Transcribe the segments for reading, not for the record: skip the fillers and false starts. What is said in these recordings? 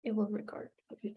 It will record. Okay.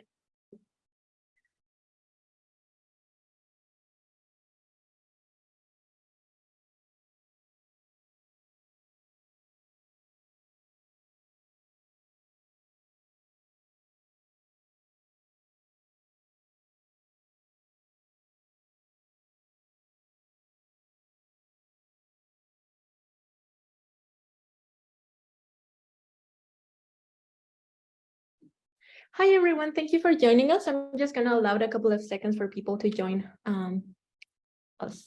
Hi, everyone. Thank you for joining us. I'm just going to allow a couple of seconds for people to join us.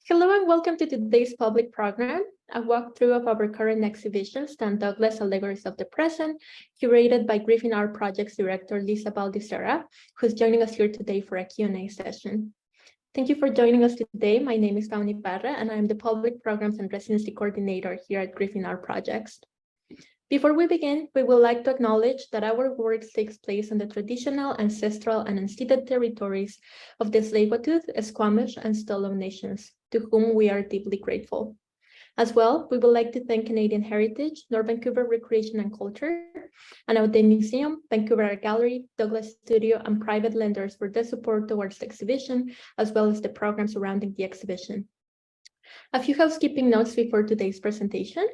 Hello and welcome to today's public program, a walkthrough of our current exhibition, Stan Douglas, Allegories of the Present, curated by Griffin Art Projects Director Lisa Baldissera, who's joining us here today for a Q&A session. Thank you for joining us today. My name is Pauni Parra, and I'm the Public Programs and Residency Coordinator here at Griffin Art Projects. Before we begin, we would like to acknowledge that our work takes place on the traditional, ancestral, and unceded territories of the Tsleil-Waututh, Squamish, and Stolo nations, to whom we are deeply grateful. As well, we would like to thank Canadian Heritage, North Vancouver Recreation and Culture, and our Museum, Vancouver Art Gallery, Douglas Studio, and private lenders for their support towards the exhibition, as well as the program surrounding the exhibition. A few housekeeping notes before today's presentation.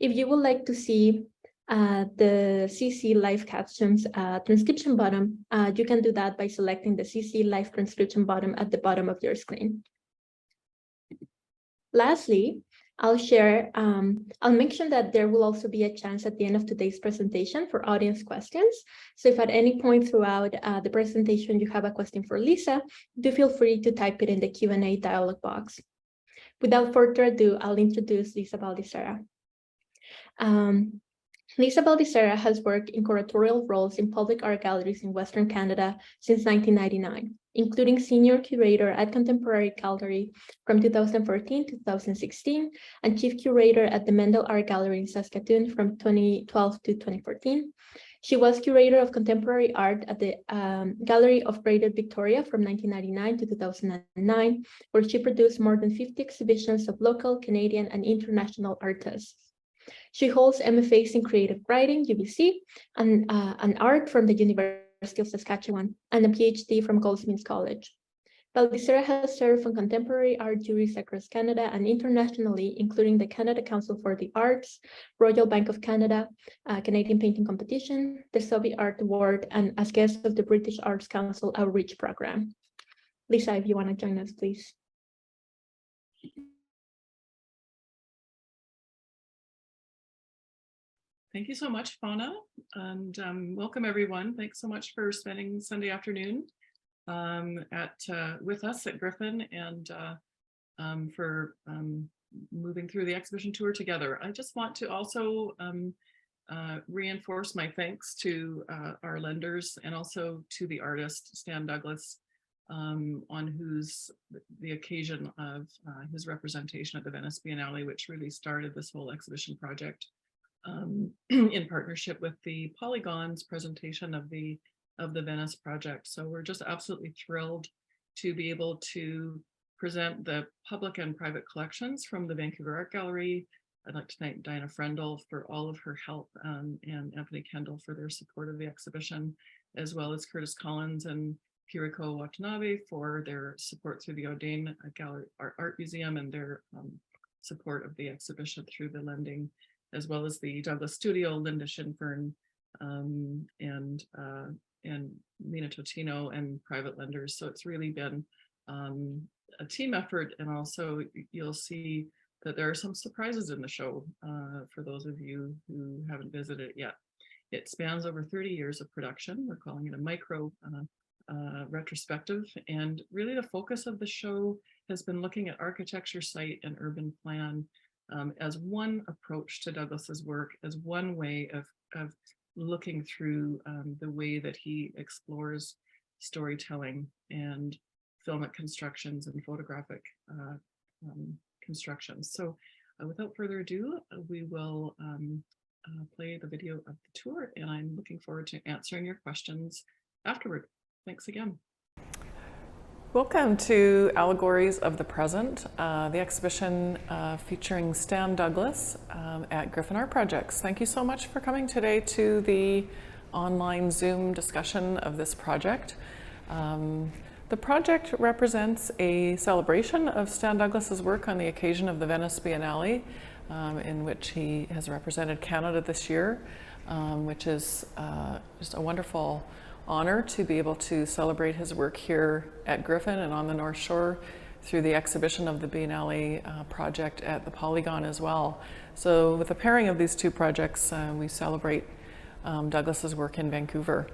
If you would like to see the CC live captions transcription button, you can do that by selecting the CC live transcription button at the bottom of your screen. Lastly, I'll mention that there will also be a chance at the end of today's presentation for audience questions. So if at any point throughout the presentation you have a question for Lisa, do feel free to type it in the Q&A dialog box. Without further ado, I'll introduce Lisa Baldissera. Lisa Baldissera has worked in curatorial roles in public art galleries in Western Canada since 1999, including senior curator at Contemporary Gallery from 2014 to 2016, and chief curator at the Mendel Art Gallery in Saskatoon from 2012 to 2014. She was curator of contemporary art at the Gallery of Greater Victoria from 1999 to 2009, where she produced more than 50 exhibitions of local, Canadian, and international artists. She holds MFAs in Creative Writing, UBC, and Art from the University of Saskatchewan, and a PhD from Goldsmiths College. Baldissera has served on contemporary art juries across Canada and internationally, including the Canada Council for the Arts, Royal Bank of Canada, Canadian Painting Competition, the Soviet Art Award, and as guest of the British Arts Council Outreach Program. Lisa, if you want to join us, please. Thank you so much, Fauna, and welcome everyone. Thanks so much for spending Sunday afternoon with us at Griffin, and for moving through the exhibition tour together. I just want to also reinforce my thanks to our lenders and also to the artist, Stan Douglas, on the occasion of his representation at the Venice Biennale, which really started this whole exhibition project. In partnership with the Polygon's presentation of the Venice project. So we're just absolutely thrilled to be able to present the public and private collections from the Vancouver Art Gallery. I'd like to thank Diana Frendel for all of her help, and Anthony Kendall for their support of the exhibition, as well as Curtis Collins and Kiriko Watanabe for their support through the Audain Gallery Art Museum and their support of the exhibition through the lending, as well as the Douglas Studio, Linda Shinfern, and Mina Totino, and private lenders. So it's really been a team effort, and also you'll see that there are some surprises in the show for those of you who haven't visited it yet. It spans over 30 years of production. We're calling it a micro retrospective. And really the focus of the show has been looking at architecture, site, and urban plan as one approach to Douglas's work, as one way of looking through the way that he explores storytelling and filmic constructions and photographic constructions. So without further ado, we will play the video of the tour, and I'm looking forward to answering your questions afterward. Thanks again. Welcome to Allegories of the Present, the exhibition featuring Stan Douglas at Griffin Art Projects. Thank you so much for coming today to the online Zoom discussion of this project. The project represents a celebration of Stan Douglas's work on the occasion of the Venice Biennale, in which he has represented Canada this year, which is just a wonderful honor to be able to celebrate his work here at Griffin and on the North Shore through the exhibition of the Biennale project at the Polygon as well. So with the pairing of these two projects, we celebrate Douglas's work in Vancouver.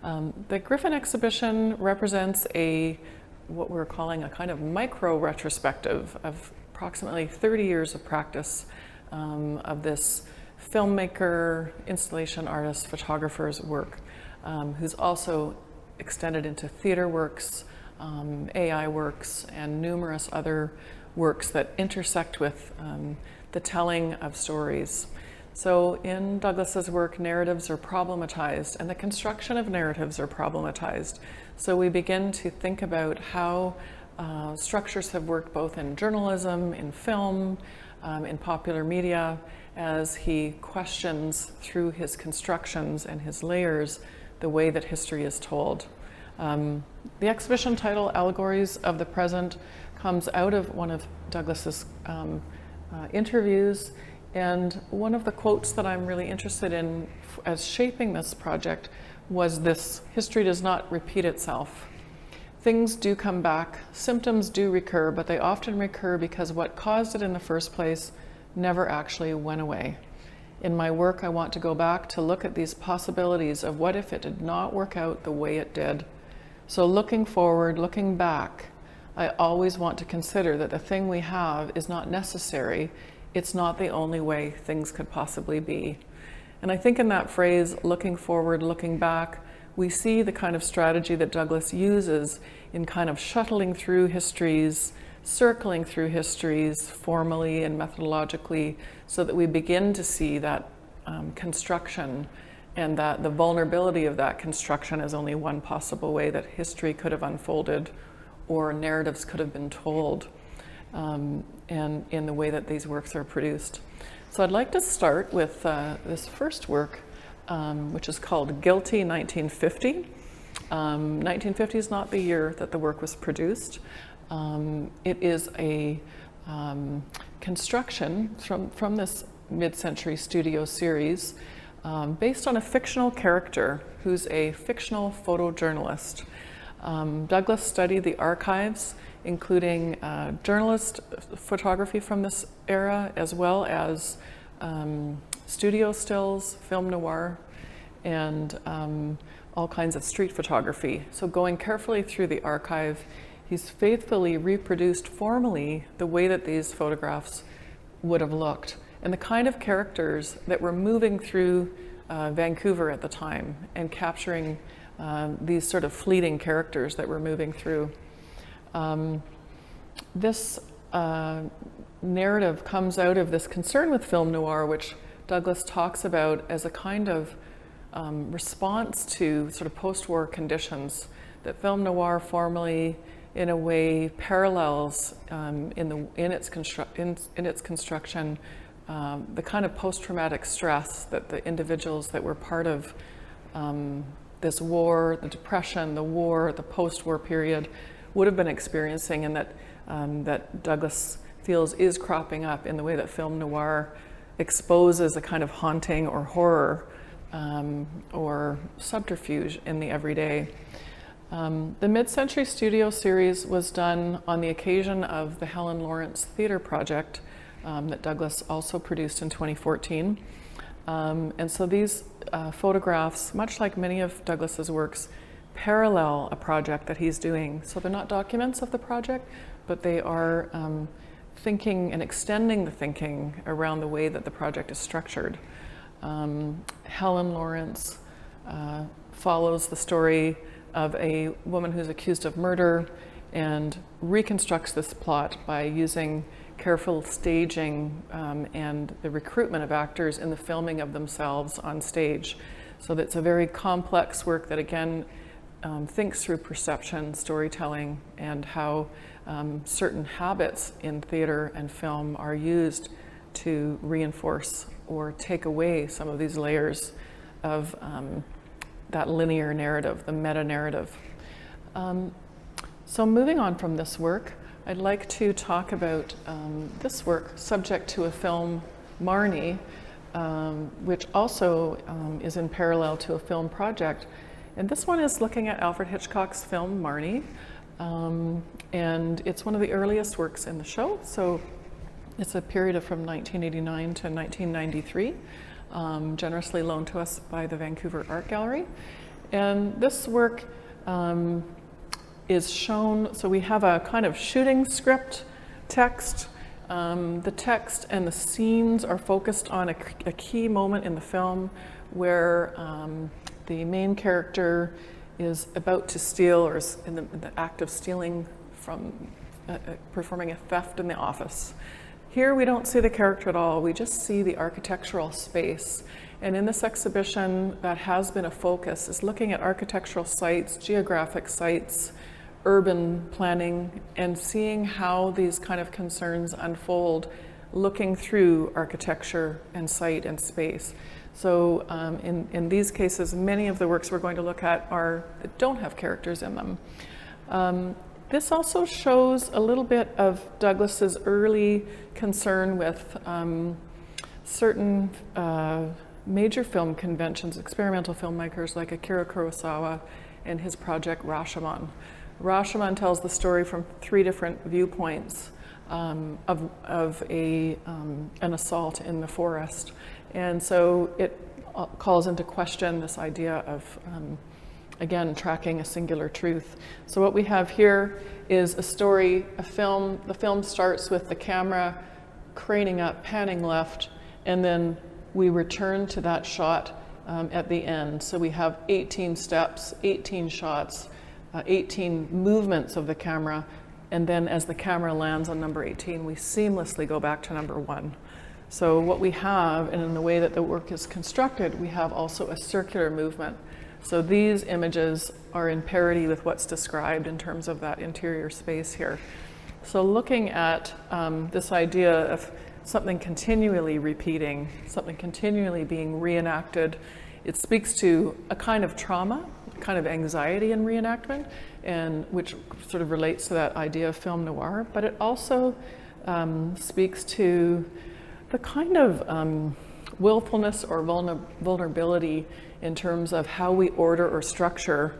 The Griffin exhibition represents what we're calling a kind of micro retrospective of approximately 30 years of practice of this filmmaker, installation artist, photographer's work, who's also extended into theater works, AI works, and numerous other works that intersect with the telling of stories. So in Douglas's work, narratives are problematized and the construction of narratives are problematized. So we begin to think about how structures have worked both in journalism, in film, in popular media, as he questions through his constructions and his layers the way that history is told. The exhibition title, Allegories of the Present, comes out of one of Douglas's interviews, and one of the quotes that I'm really interested in as shaping this project was this: history does not repeat itself. Things do come back, symptoms do recur, but they often recur because what caused it in the first place never actually went away. In my work, I want to go back to look at these possibilities of what if it did not work out the way it did. So looking forward, looking back, I always want to consider that the thing we have is not necessary. It's not the only way things could possibly be. And I think in that phrase, looking forward, looking back, we see the kind of strategy that Douglas uses in kind of shuttling through histories, circling through histories formally and methodologically, so that we begin to see that construction, and that the vulnerability of that construction is only one possible way that history could have unfolded or narratives could have been told, and in the way that these works are produced. So I'd like to start with this first work, which is called Guilty 1950. 1950 is not the year that the work was produced. It is a construction from this mid-century studio series based on a fictional character who's a fictional photojournalist. Douglas studied the archives, including journalist photography from this era, as well as studio stills, film noir, and all kinds of street photography. So going carefully through the archive, he's faithfully reproduced formally the way that these photographs would have looked, and the kind of characters that were moving through Vancouver at the time and capturing these sort of fleeting characters that were moving through. This narrative comes out of this concern with film noir, which Douglas talks about as a kind of response to sort of post-war conditions, that film noir formally, in a way, parallels in its construction the kind of post-traumatic stress that the individuals that were part of this war, the depression, the war, the post-war period would have been experiencing, and that Douglas feels is cropping up in the way that film noir exposes a kind of haunting or horror or subterfuge in the everyday. The mid-century studio series was done on the occasion of the Helen Lawrence Theatre Project that Douglas also produced in 2014. And so these photographs, much like many of Douglas's works, parallel a project that he's doing. So they're not documents of the project, but they are thinking and extending the thinking around the way that the project is structured. Helen Lawrence follows the story of a woman who's accused of murder and reconstructs this plot by using careful staging and the recruitment of actors in the filming of themselves on stage. So that's a very complex work that again thinks through perception, storytelling, and how certain habits in theater and film are used to reinforce or take away some of these layers of that linear narrative, the meta-narrative. So moving on from this work, I'd like to talk about this work, subject to a film, Marnie, which also is in parallel to a film project. And this one is looking at Alfred Hitchcock's film, Marnie. And it's one of the earliest works in the show. So it's a period of from 1989 to 1993, generously loaned to us by the Vancouver Art Gallery. And this work is shown, so we have a kind of shooting script text. The text and the scenes are focused on a key moment in the film where the main character is about to steal or is in the act of stealing from performing a theft in the office. Here we don't see the character at all, we just see the architectural space. And in this exhibition that has been a focus is looking at architectural sites, geographic sites, urban planning, and seeing how these kind of concerns unfold, looking through architecture and site and space. So in these cases, many of the works we're going to look at don't have characters in them. This also shows a little bit of Douglas's early concern with certain major film conventions, experimental filmmakers like Akira Kurosawa and his project Rashomon. Rashomon tells the story from 3 different viewpoints of an assault in the forest. And so it calls into question this idea of, again, tracking a singular truth. So what we have here is a story, a film. The film starts with the camera craning up, panning left, and then we return to that shot at the end. So we have 18 steps, 18 shots, 18 movements of the camera, and then as the camera lands on number 18, we seamlessly go back to number 1. So what we have, and in the way that the work is constructed, we have also a circular movement. So these images are in parity with what's described in terms of that interior space here. So looking at this idea of something continually repeating, something continually being reenacted, it speaks to a kind of trauma, kind of anxiety in reenactment, and which sort of relates to that idea of film noir, but it also speaks to the kind of willfulness or vulnerability in terms of how we order or structure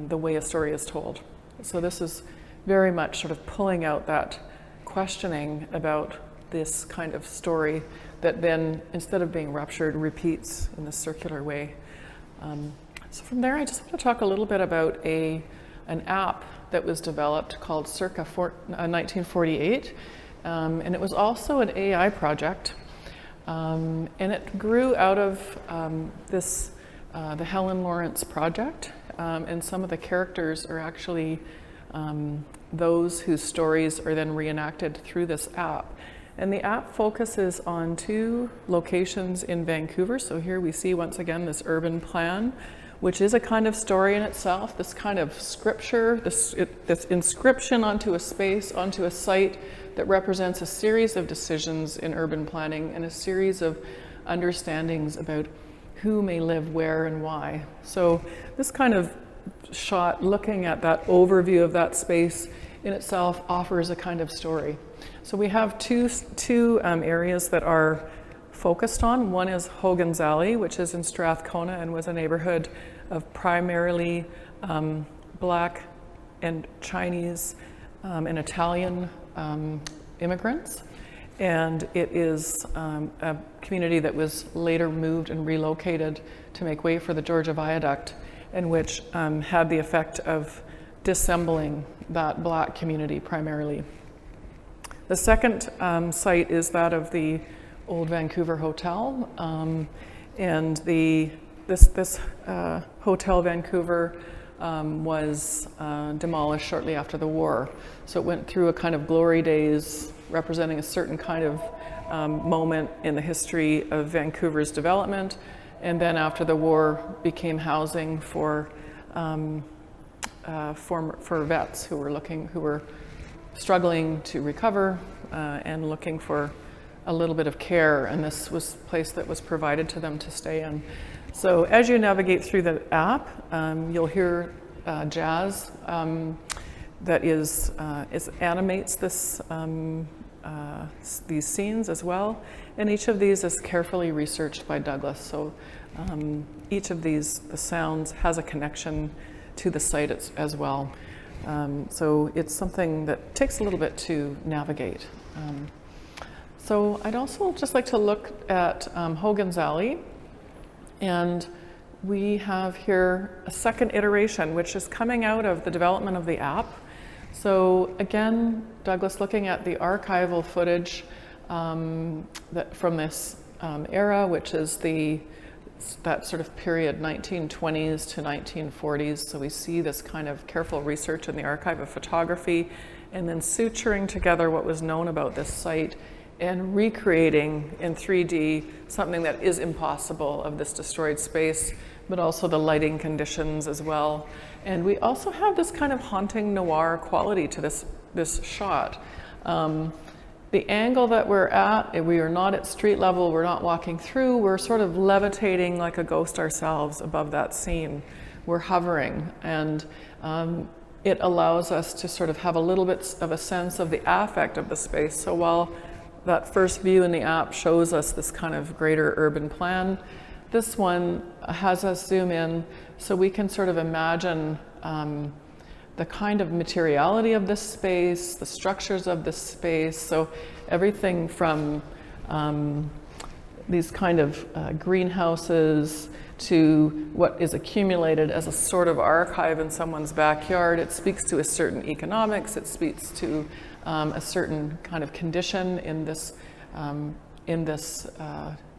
the way a story is told. So this is very much sort of pulling out that questioning about this kind of story that then, instead of being ruptured, repeats in this circular way. So from there, I just want to talk a little bit about an app that was developed called Circa 1948. And it was also an AI project. And it grew out of the Helen Lawrence project. And some of the characters are actually those whose stories are then reenacted through this app. And the app focuses on 2 locations in Vancouver. So here we see once again this urban plan, which is a kind of story in itself, this kind of scripture, this inscription onto a space, onto a site that represents a series of decisions in urban planning and a series of understandings about who may live where and why. So this kind of shot looking at that overview of that space in itself offers a kind of story. So we have two areas that are focused on. One is Hogan's Alley, which is in Strathcona and was a neighborhood of primarily Black and Chinese and Italian immigrants. And it is a community that was later moved and relocated to make way for the Georgia Viaduct. and which had the effect of dissembling that Black community primarily. The second site is that of the old Vancouver Hotel, and this Hotel Vancouver was demolished shortly after the war. So it went through a kind of glory days representing a certain kind of moment in the history of Vancouver's development, and then after the war became housing for vets who were struggling to recover and looking for a little bit of care, and this was a place that was provided to them to stay in. So as you navigate through the app, you'll hear jazz that animates these scenes as well, and each of these is carefully researched by Douglas. So each of the sounds has a connection to the site as well. So it's something that takes a little bit to navigate. So I'd also just like to look at Hogan's Alley, and we have here a second iteration, which is coming out of the development of the app. So again, Douglas looking at the archival footage from this era, which is that sort of period 1920s to 1940s. So we see this kind of careful research in the archive of photography, and then suturing together what was known about this site and recreating in 3D something that is impossible of this destroyed space, but also the lighting conditions as well. And we also have this kind of haunting noir quality to this shot. The angle that we're at, we are not at street level, we're not walking through, we're sort of levitating like a ghost ourselves above that scene. We're hovering, and it allows us to sort of have a little bit of a sense of the affect of the space. So while that first view in the app shows us this kind of greater urban plan, this one has us zoom in so we can sort of imagine the kind of materiality of this space, the structures of this space. So everything from these kind of greenhouses to what is accumulated as a sort of archive in someone's backyard. It speaks to a certain economics, it speaks to a certain kind of condition in this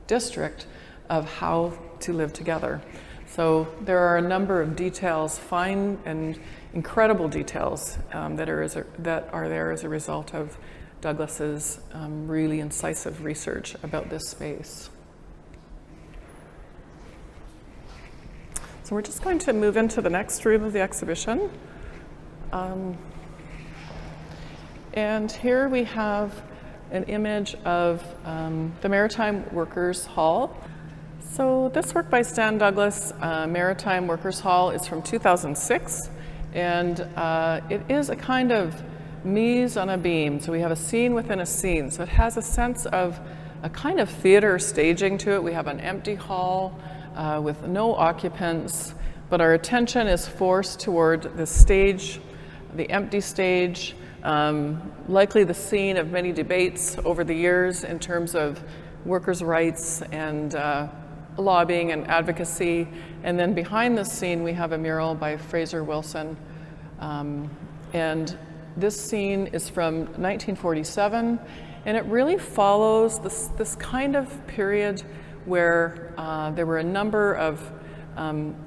district of how to live together. So there are a number of details, fine and incredible details that are there as a result of Douglas's really incisive research about this space. So we're just going to move into the next room of the exhibition. And here we have an image of the Maritime Workers' Hall. So this work by Stan Douglas, Maritime Workers' Hall, is from 2006, and it is a kind of mise on a beam. So we have a scene within a scene. So it has a sense of a kind of theater staging to it. We have an empty hall with no occupants, but our attention is forced toward the stage, the empty stage, likely the scene of many debates over the years in terms of workers' rights and lobbying and advocacy. And then behind this scene, we have a mural by Fraser Wilson. And this scene is from 1947, and it really follows this kind of period where there were a number of,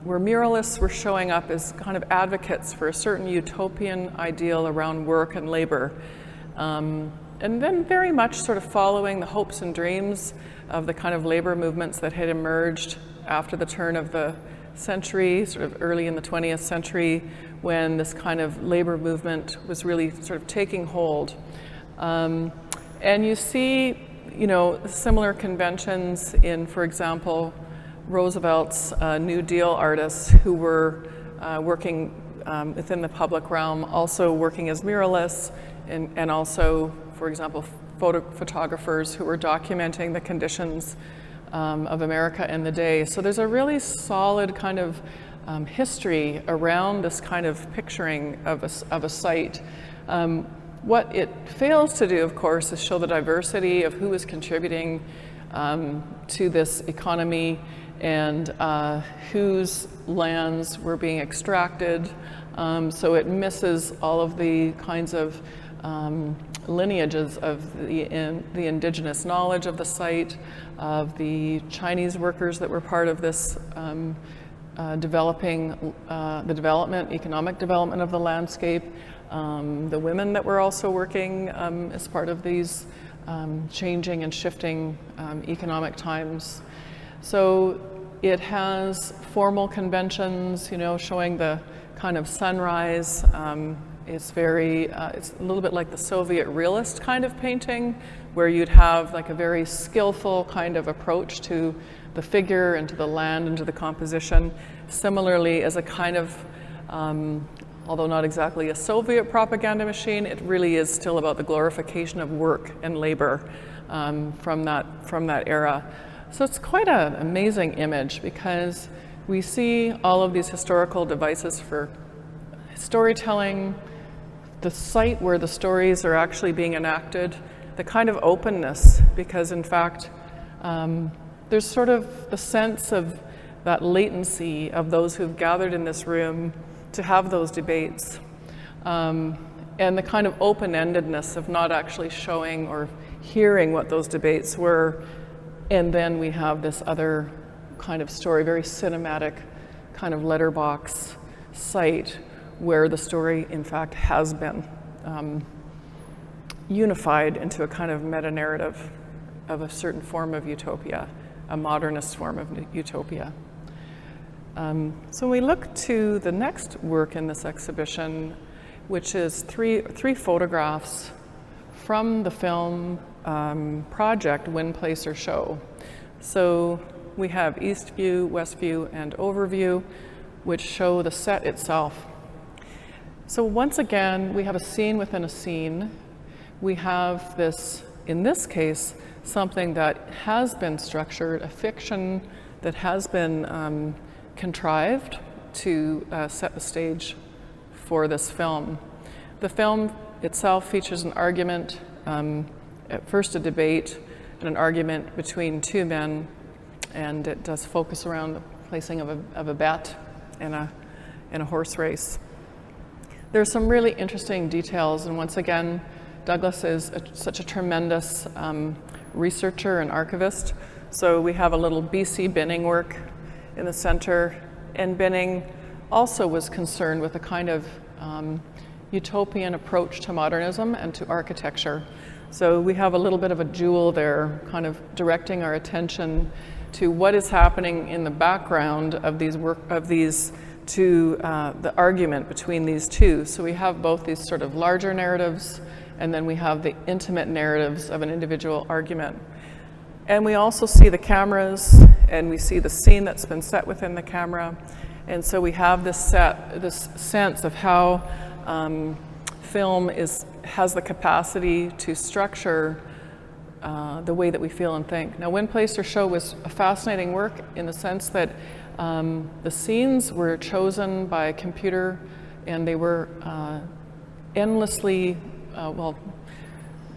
where muralists were showing up as kind of advocates for a certain utopian ideal around work and labor. And then very much sort of following the hopes and dreams of the kind of labor movements that had emerged after the turn of the century, sort of early in the 20th century, when this kind of labor movement was really sort of taking hold. And you see, similar conventions in, for example, Roosevelt's New Deal artists who were working within the public realm, also working as muralists, and also, for example, photographers who were documenting the conditions of America in the day. So there's a really solid kind of history around this kind of picturing of a site. What it fails to do, of course, is show the diversity of who is contributing to this economy and whose lands were being extracted. So it misses all of the kinds of lineages of the indigenous knowledge of the site, of the Chinese workers that were part of this economic development of the landscape, the women that were also working as part of these changing and shifting economic times. So it has formal conventions, you know, showing the kind of sunrise. It's a little bit like the Soviet realist kind of painting, where you'd have like a very skillful kind of approach to the figure and to the land and to the composition. Similarly, as a kind of, although not exactly a Soviet propaganda machine, it really is still about the glorification of work and labor from that era. So it's quite an amazing image, because we see all of these historical devices for storytelling, the site where the stories are actually being enacted, the kind of openness, because in fact, there's sort of the sense of that latency of those who've gathered in this room to have those debates, and the kind of open-endedness of not actually showing or hearing what those debates were. And then we have this other kind of story, very cinematic kind of letterbox site, where the story in fact has been unified into a kind of meta-narrative of a certain form of utopia, a modernist form of utopia. So we look to the next work in this exhibition, which is three photographs from the film project Win, Place, or Show. So we have East View, West View, and Overview, which show the set itself. So once again, we have a scene within a scene. We have this, in this case, something that has been structured, a fiction that has been contrived to set the stage for this film. The film itself features an argument, at first a debate and an argument between two men, and it does focus around the placing of a bet in a horse race. There's some really interesting details, and once again, Douglas is such a tremendous researcher and archivist. So we have a little BC binning work in the center, and Binning also was concerned with a kind of utopian approach to modernism and to architecture. So we have a little bit of a jewel there, kind of directing our attention to what is happening in the background of the argument between these two. So we have both these sort of larger narratives, and then we have the intimate narratives of an individual argument. And we also see the cameras, and we see the scene that's been set within the camera. And so we have this sense of how film has the capacity to structure the way that we feel and think. Now, Win, Place, or Show was a fascinating work in the sense that the scenes were chosen by a computer, and they were endlessly, well,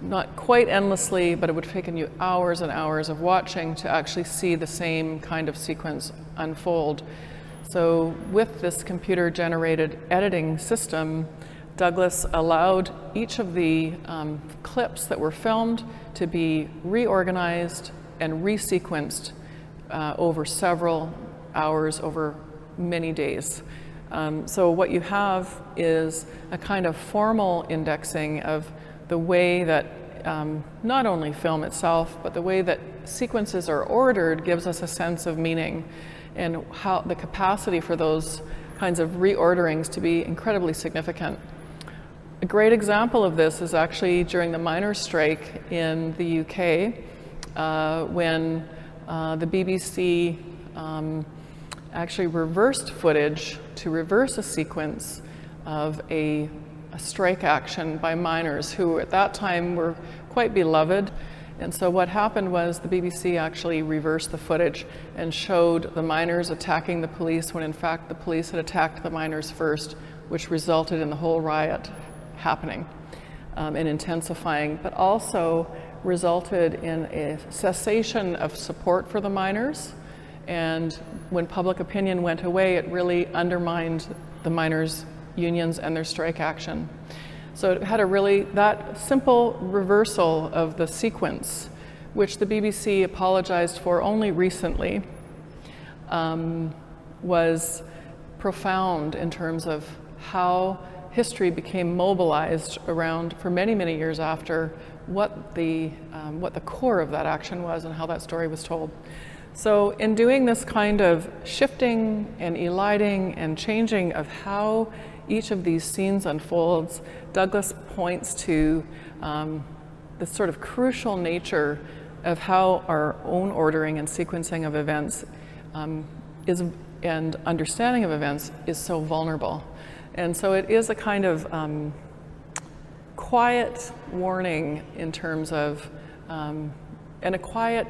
not quite endlessly, but it would have taken you hours and hours of watching to actually see the same kind of sequence unfold. So with this computer-generated editing system, Douglas allowed each of the clips that were filmed to be reorganized and resequenced over several hours, over many days. So what you have is a kind of formal indexing of the way that not only film itself, but the way that sequences are ordered gives us a sense of meaning, and how the capacity for those kinds of reorderings to be incredibly significant. A great example of this is actually during the miners' strike in the UK, when the BBC actually reversed footage to reverse a sequence of a strike action by miners who at that time were quite beloved. And so what happened was the BBC actually reversed the footage and showed the miners attacking the police when in fact the police had attacked the miners first, which resulted in the whole riot happening and intensifying, but also resulted in a cessation of support for the miners And when public opinion went away, it really undermined the miners' unions and their strike action. So it had that simple reversal of the sequence, which the BBC apologized for only recently, was profound in terms of how history became mobilized around, for many, many years after, what the core of that action was and how that story was told. So in doing this kind of shifting and eliding and changing of how each of these scenes unfolds, Douglas points to the sort of crucial nature of how our own ordering and sequencing of events and understanding of events is so vulnerable. And so it is a kind of quiet warning in terms of, and a quiet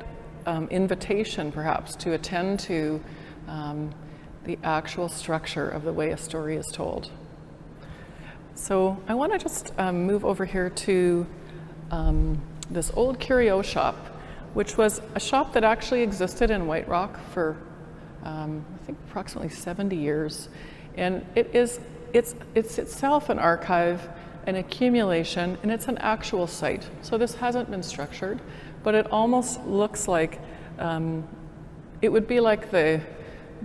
invitation perhaps to attend to the actual structure of the way a story is told. So I want to just move over here to this old curio shop, which was a shop that actually existed in White Rock for I think approximately 70 years. And it's itself an archive, an accumulation, and it's an actual site. So this hasn't been structured, but it almost looks like, it would be like the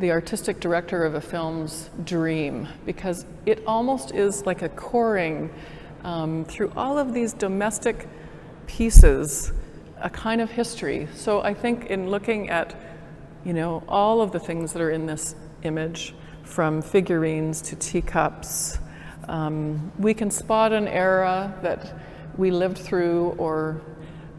artistic director of a film's dream, because it almost is like a coring through all of these domestic pieces, a kind of history. So I think in looking at, all of the things that are in this image, from figurines to teacups, we can spot an era that we lived through, or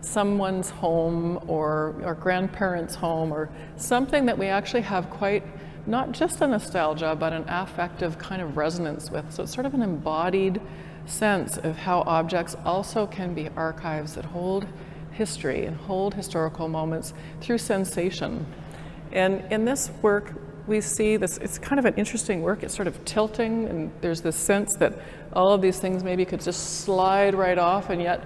someone's home, or our grandparents' home, or something that we actually have quite, not just a nostalgia, but an affective kind of resonance with. So it's sort of an embodied sense of how objects also can be archives that hold history and hold historical moments through sensation. And in this work, we see this, it's kind of an interesting work. It's sort of tilting, and there's this sense that all of these things maybe could just slide right off, and yet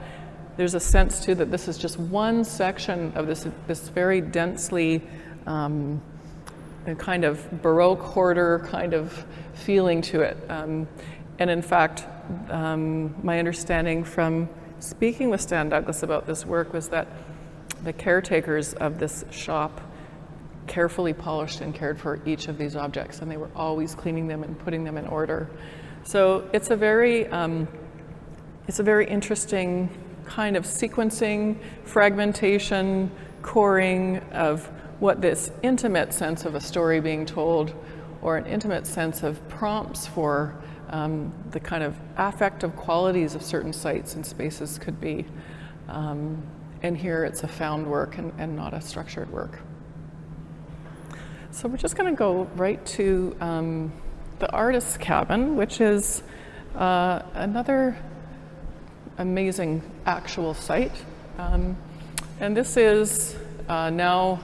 there's a sense too that this is just one section of this very densely kind of Baroque hoarder kind of feeling to it. And in fact, my understanding from speaking with Stan Douglas about this work was that the caretakers of this shop carefully polished and cared for each of these objects, and they were always cleaning them and putting them in order. So it's a very interesting kind of sequencing, fragmentation, coring of what this intimate sense of a story being told, or an intimate sense of prompts for the kind of affective qualities of certain sites and spaces could be. And here it's a found work and not a structured work. So we're just going to go right to the artist's cabin, which is another amazing actual site. And this is now,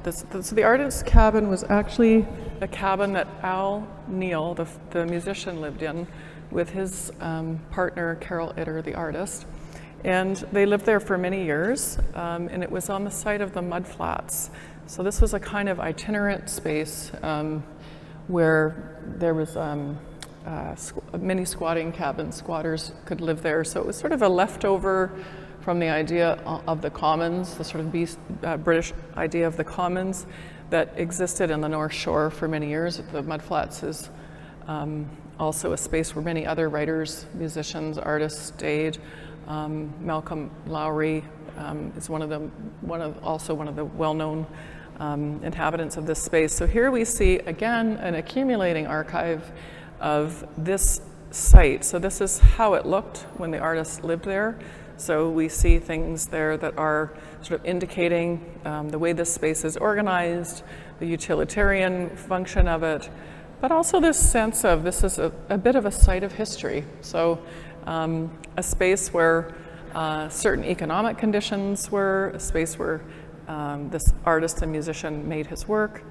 so the artist's cabin was actually a cabin that Al Neal, the musician, lived in with his partner, Carol Itter, the artist. And they lived there for many years, and it was on the site of the mudflats. So this was a kind of itinerant space where there was many squatting cabins. Squatters could live there. So it was sort of a leftover from the idea of the commons, the sort of British idea of the commons that existed in the North Shore for many years. The mudflats is also a space where many other writers, musicians, artists stayed. Malcolm Lowry is one of the well-known inhabitants of this space. So here we see again an accumulating archive of this site. So this is how it looked when the artist lived there. So we see things there that are sort of indicating the way this space is organized, the utilitarian function of it, but also this sense of this is a bit of a site of history. So a space where certain economic conditions were, a space where this artist and musician made his work,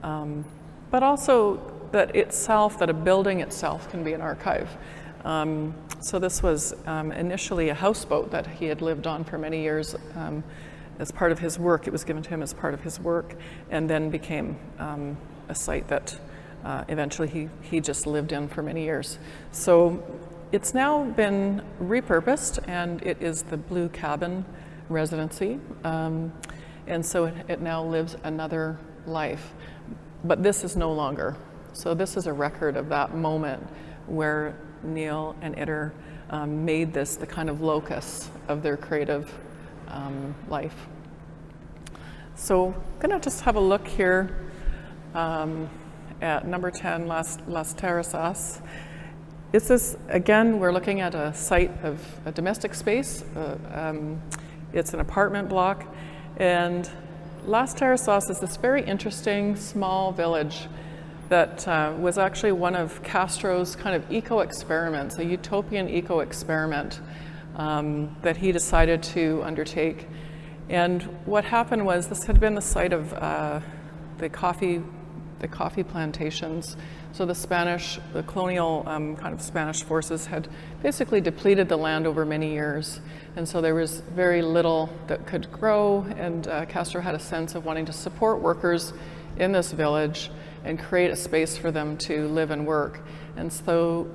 but also that a building itself can be an archive. So this was initially a houseboat that he had lived on for many years as part of his work. It was given to him as part of his work, and then became a site that eventually he just lived in for many years. So it's now been repurposed, and it is the Blue Cabin Residency. And so it now lives another life. But this is no longer. So this is a record of that moment where Neil and Itter made this the kind of locus of their creative life. So I'm gonna just have a look here at number 10, Las Terrazas. This is, again, we're looking at a site of a domestic space. It's an apartment block, and Las Terrazas is this very interesting small village that was actually one of Castro's kind of eco-experiments, a utopian eco-experiment that he decided to undertake. And what happened was, this had been the site of the coffee plantations. So the colonial kind of Spanish forces had basically depleted the land over many years. And so there was very little that could grow, and Castro had a sense of wanting to support workers in this village and create a space for them to live and work. And so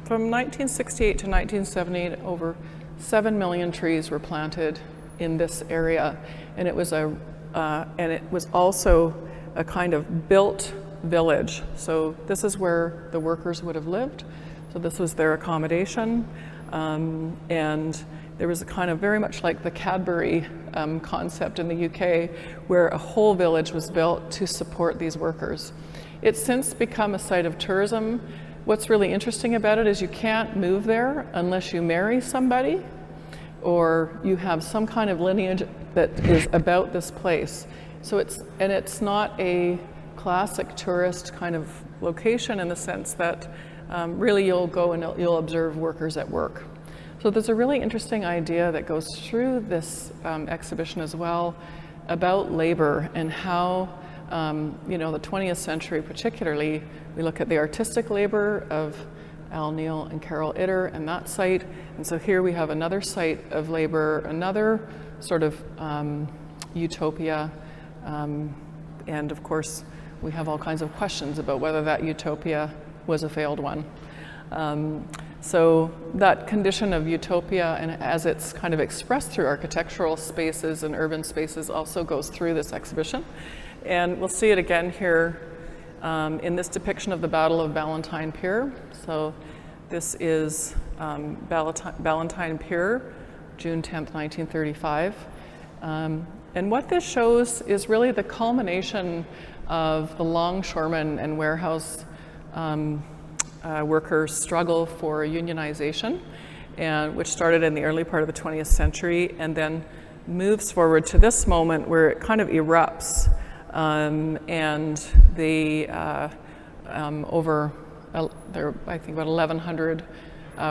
from 1968 to 1978, over 7 million trees were planted in this area. And it was also a kind of built village. So this is where the workers would have lived. So this was their accommodation. And there was a kind of very much like the Cadbury concept in the UK, where a whole village was built to support these workers. It's since become a site of tourism. What's really interesting about it is you can't move there unless you marry somebody or you have some kind of lineage that is about this place. So it's not a classic tourist kind of location in the sense that really you'll go and you'll observe workers at work. So there's a really interesting idea that goes through this exhibition as well about labor and how, the 20th century particularly, we look at the artistic labor of Al Neil and Carol Itter and that site. And so here we have another site of labor, another sort of utopia. And of course, we have all kinds of questions about whether that utopia was a failed one. So that condition of utopia, and as it's kind of expressed through architectural spaces and urban spaces, also goes through this exhibition. And we'll see it again here in this depiction of the Battle of Ballantine Pier. So this is Ballantine Pier, June 10th, 1935. And what this shows is really the culmination of the longshoremen and warehouse workers' struggle for unionization, and which started in the early part of the 20th century and then moves forward to this moment where it kind of erupts. And there, I think about 1,100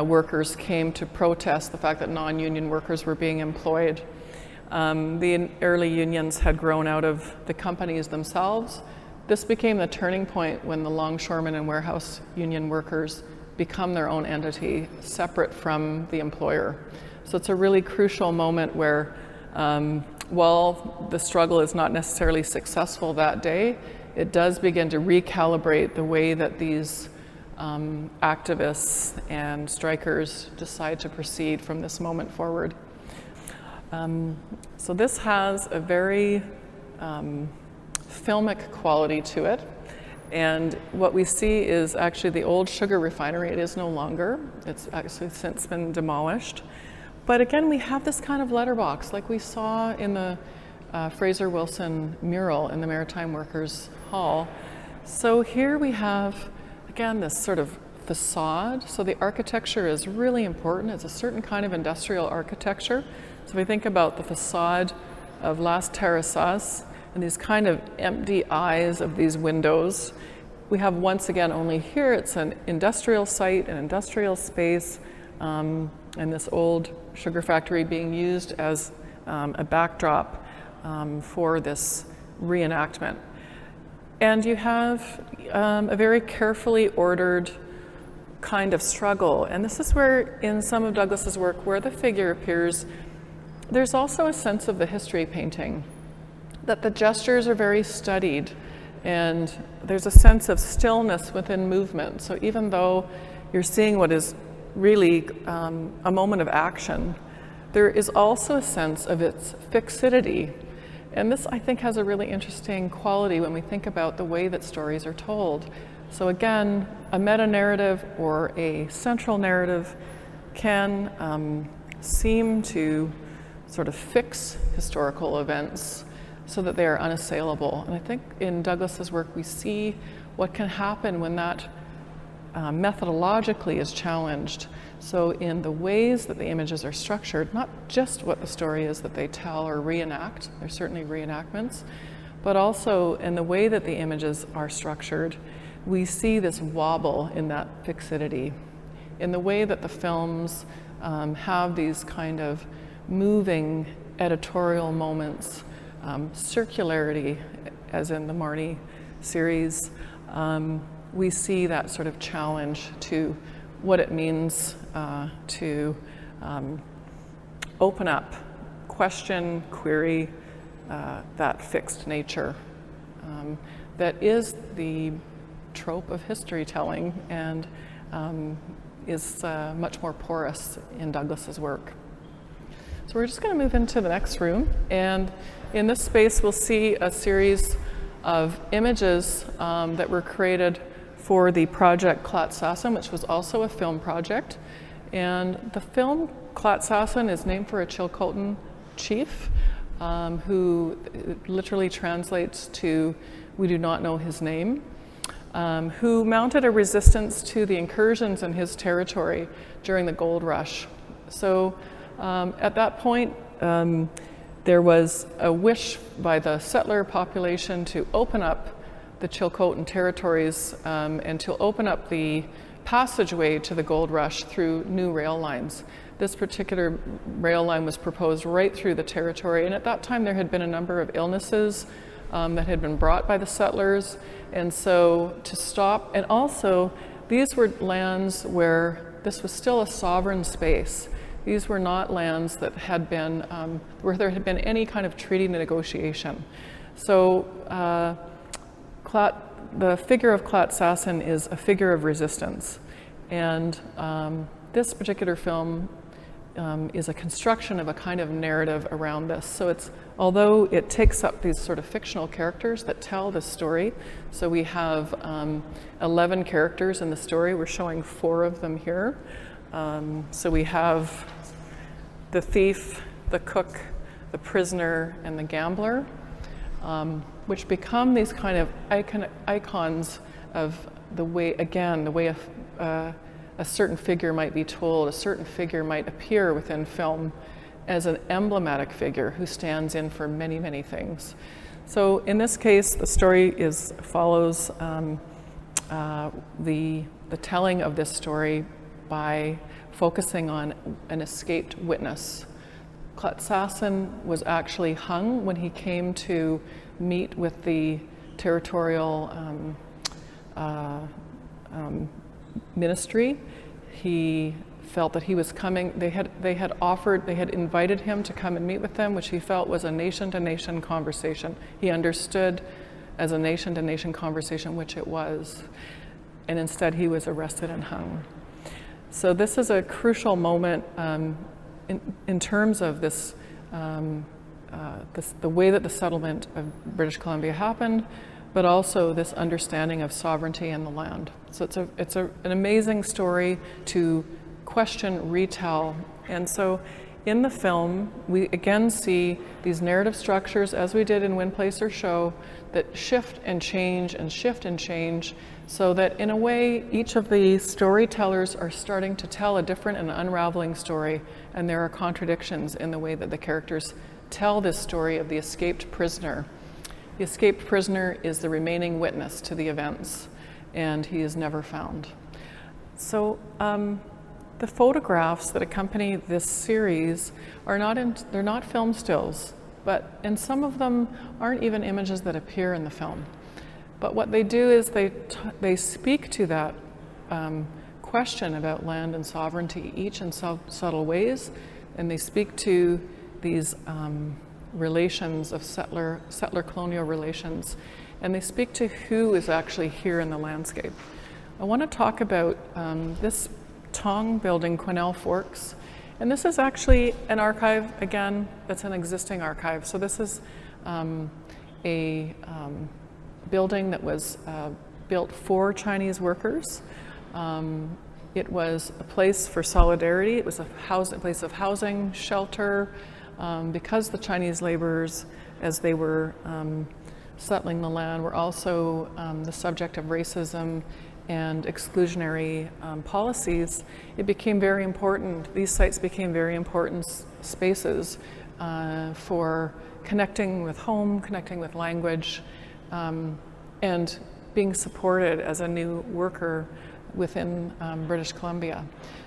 workers came to protest the fact that non-union workers were being employed. The early unions had grown out of the companies themselves. This became the turning point when the longshoremen and warehouse union workers become their own entity, separate from the employer. So it's a really crucial moment where, while the struggle is not necessarily successful that day, it does begin to recalibrate the way that these activists and strikers decide to proceed from this moment forward. So this has a very filmic quality to it. And what we see is actually the old sugar refinery. It is no longer. It's actually since been demolished. But again, we have this kind of letterbox like we saw in the Fraser Wilson mural in the Maritime Workers Hall. So here we have, again, this sort of facade. So the architecture is really important. It's a certain kind of industrial architecture. So if we think about the facade of Las Terrazas and these kind of empty eyes of these windows, we have once again only here it's an industrial site, an industrial space, and this old sugar factory being used as a backdrop for this reenactment. And you have a very carefully ordered kind of struggle. And this is where, in some of Douglas's work, where the figure appears there's also a sense of the history painting, that the gestures are very studied, and there's a sense of stillness within movement. So even though you're seeing what is really a moment of action, there is also a sense of its fixity. And this, I think, has a really interesting quality when we think about the way that stories are told. So again, a meta-narrative or a central narrative can seem to sort of fix historical events so that they are unassailable. And I think in Douglas's work we see what can happen when that methodologically is challenged. So in the ways that the images are structured, not just what the story is that they tell or reenact, they're certainly reenactments, but also in the way that the images are structured, we see this wobble in that fixity. In the way that the films have these kind of moving editorial moments, circularity, as in the Marnie series, we see that sort of challenge to what it means to open up, question, query that fixed nature that is the trope of history telling and is much more porous in Douglas's work. So we're just going to move into the next room, and in this space we'll see a series of images that were created for the project Klatsassin, which was also a film project. And the film Klatsassin is named for a Chilcotin chief who literally translates to "we do not know his name," who mounted a resistance to the incursions in his territory during the gold rush. So at that point, there was a wish by the settler population to open up the Chilcotin territories and to open up the passageway to the gold rush through new rail lines. This particular rail line was proposed right through the territory, and at that time there had been a number of illnesses that had been brought by the settlers, and so to stop, and also these were lands where this was still a sovereign space. These were not lands that had been, where there had been any kind of treaty negotiation. So the figure of Klatsassin is a figure of resistance. And this particular film is a construction of a kind of narrative around this. So it's, although it takes up these sort of fictional characters that tell the story, so we have 11 characters in the story. We're showing 4 of them here. So we have the thief, the cook, the prisoner, and the gambler, which become these kind of icons of the way, again, the way a certain figure might be told, a certain figure might appear within film as an emblematic figure who stands in for many, many things. So in this case, the story follows the telling of this story by focusing on an escaped witness. Klatsassin was actually hung when he came to meet with the territorial ministry. He felt that he was coming, they had invited him to come and meet with them, which he felt was a nation-to-nation conversation. He understood as a nation-to-nation conversation, which it was. And instead he was arrested and hung. So this is a crucial moment in terms of this, the way that the settlement of British Columbia happened, but also this understanding of sovereignty in the land. So it's an amazing story to question, retell. And so in the film, we again see these narrative structures, as we did in Win, Place, or Show, that shift and change and shift and change, so that in a way, each of the storytellers are starting to tell a different and unraveling story, and there are contradictions in the way that the characters tell this story of the escaped prisoner. The escaped prisoner is the remaining witness to the events, and he is never found. So the photographs that accompany this series are they're not film stills, and some of them aren't even images that appear in the film. But what they do is they speak to that question about land and sovereignty, each in subtle ways, and they speak to these relations of settler colonial relations, and they speak to who is actually here in the landscape. I want to talk about this Tong building, Quesnel Forks, and this is actually an archive, again, that's an existing archive. So this is a building that was built for Chinese workers. It was a place for solidarity. It was a place of housing, shelter, because the Chinese laborers, as they were settling the land, were also the subject of racism and exclusionary policies. It became very important, these sites became very important spaces for connecting with home, connecting with language, and being supported as a new worker within British Columbia.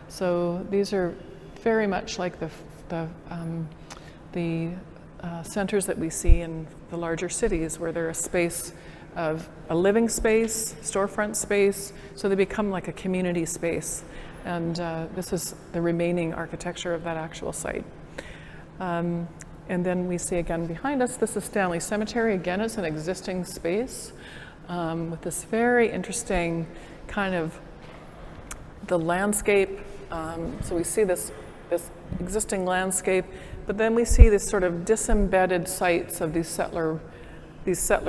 So these are very much like the centers that we see in the larger cities, where they're a space of a living space, storefront space, so they become like a community space. And this is the remaining architecture of that actual site. And then we see again behind us, this is Stanley Cemetery. Again, it's an existing space with this very interesting kind of the landscape. So we see this existing landscape, but then we see this sort of disembedded sites of these settler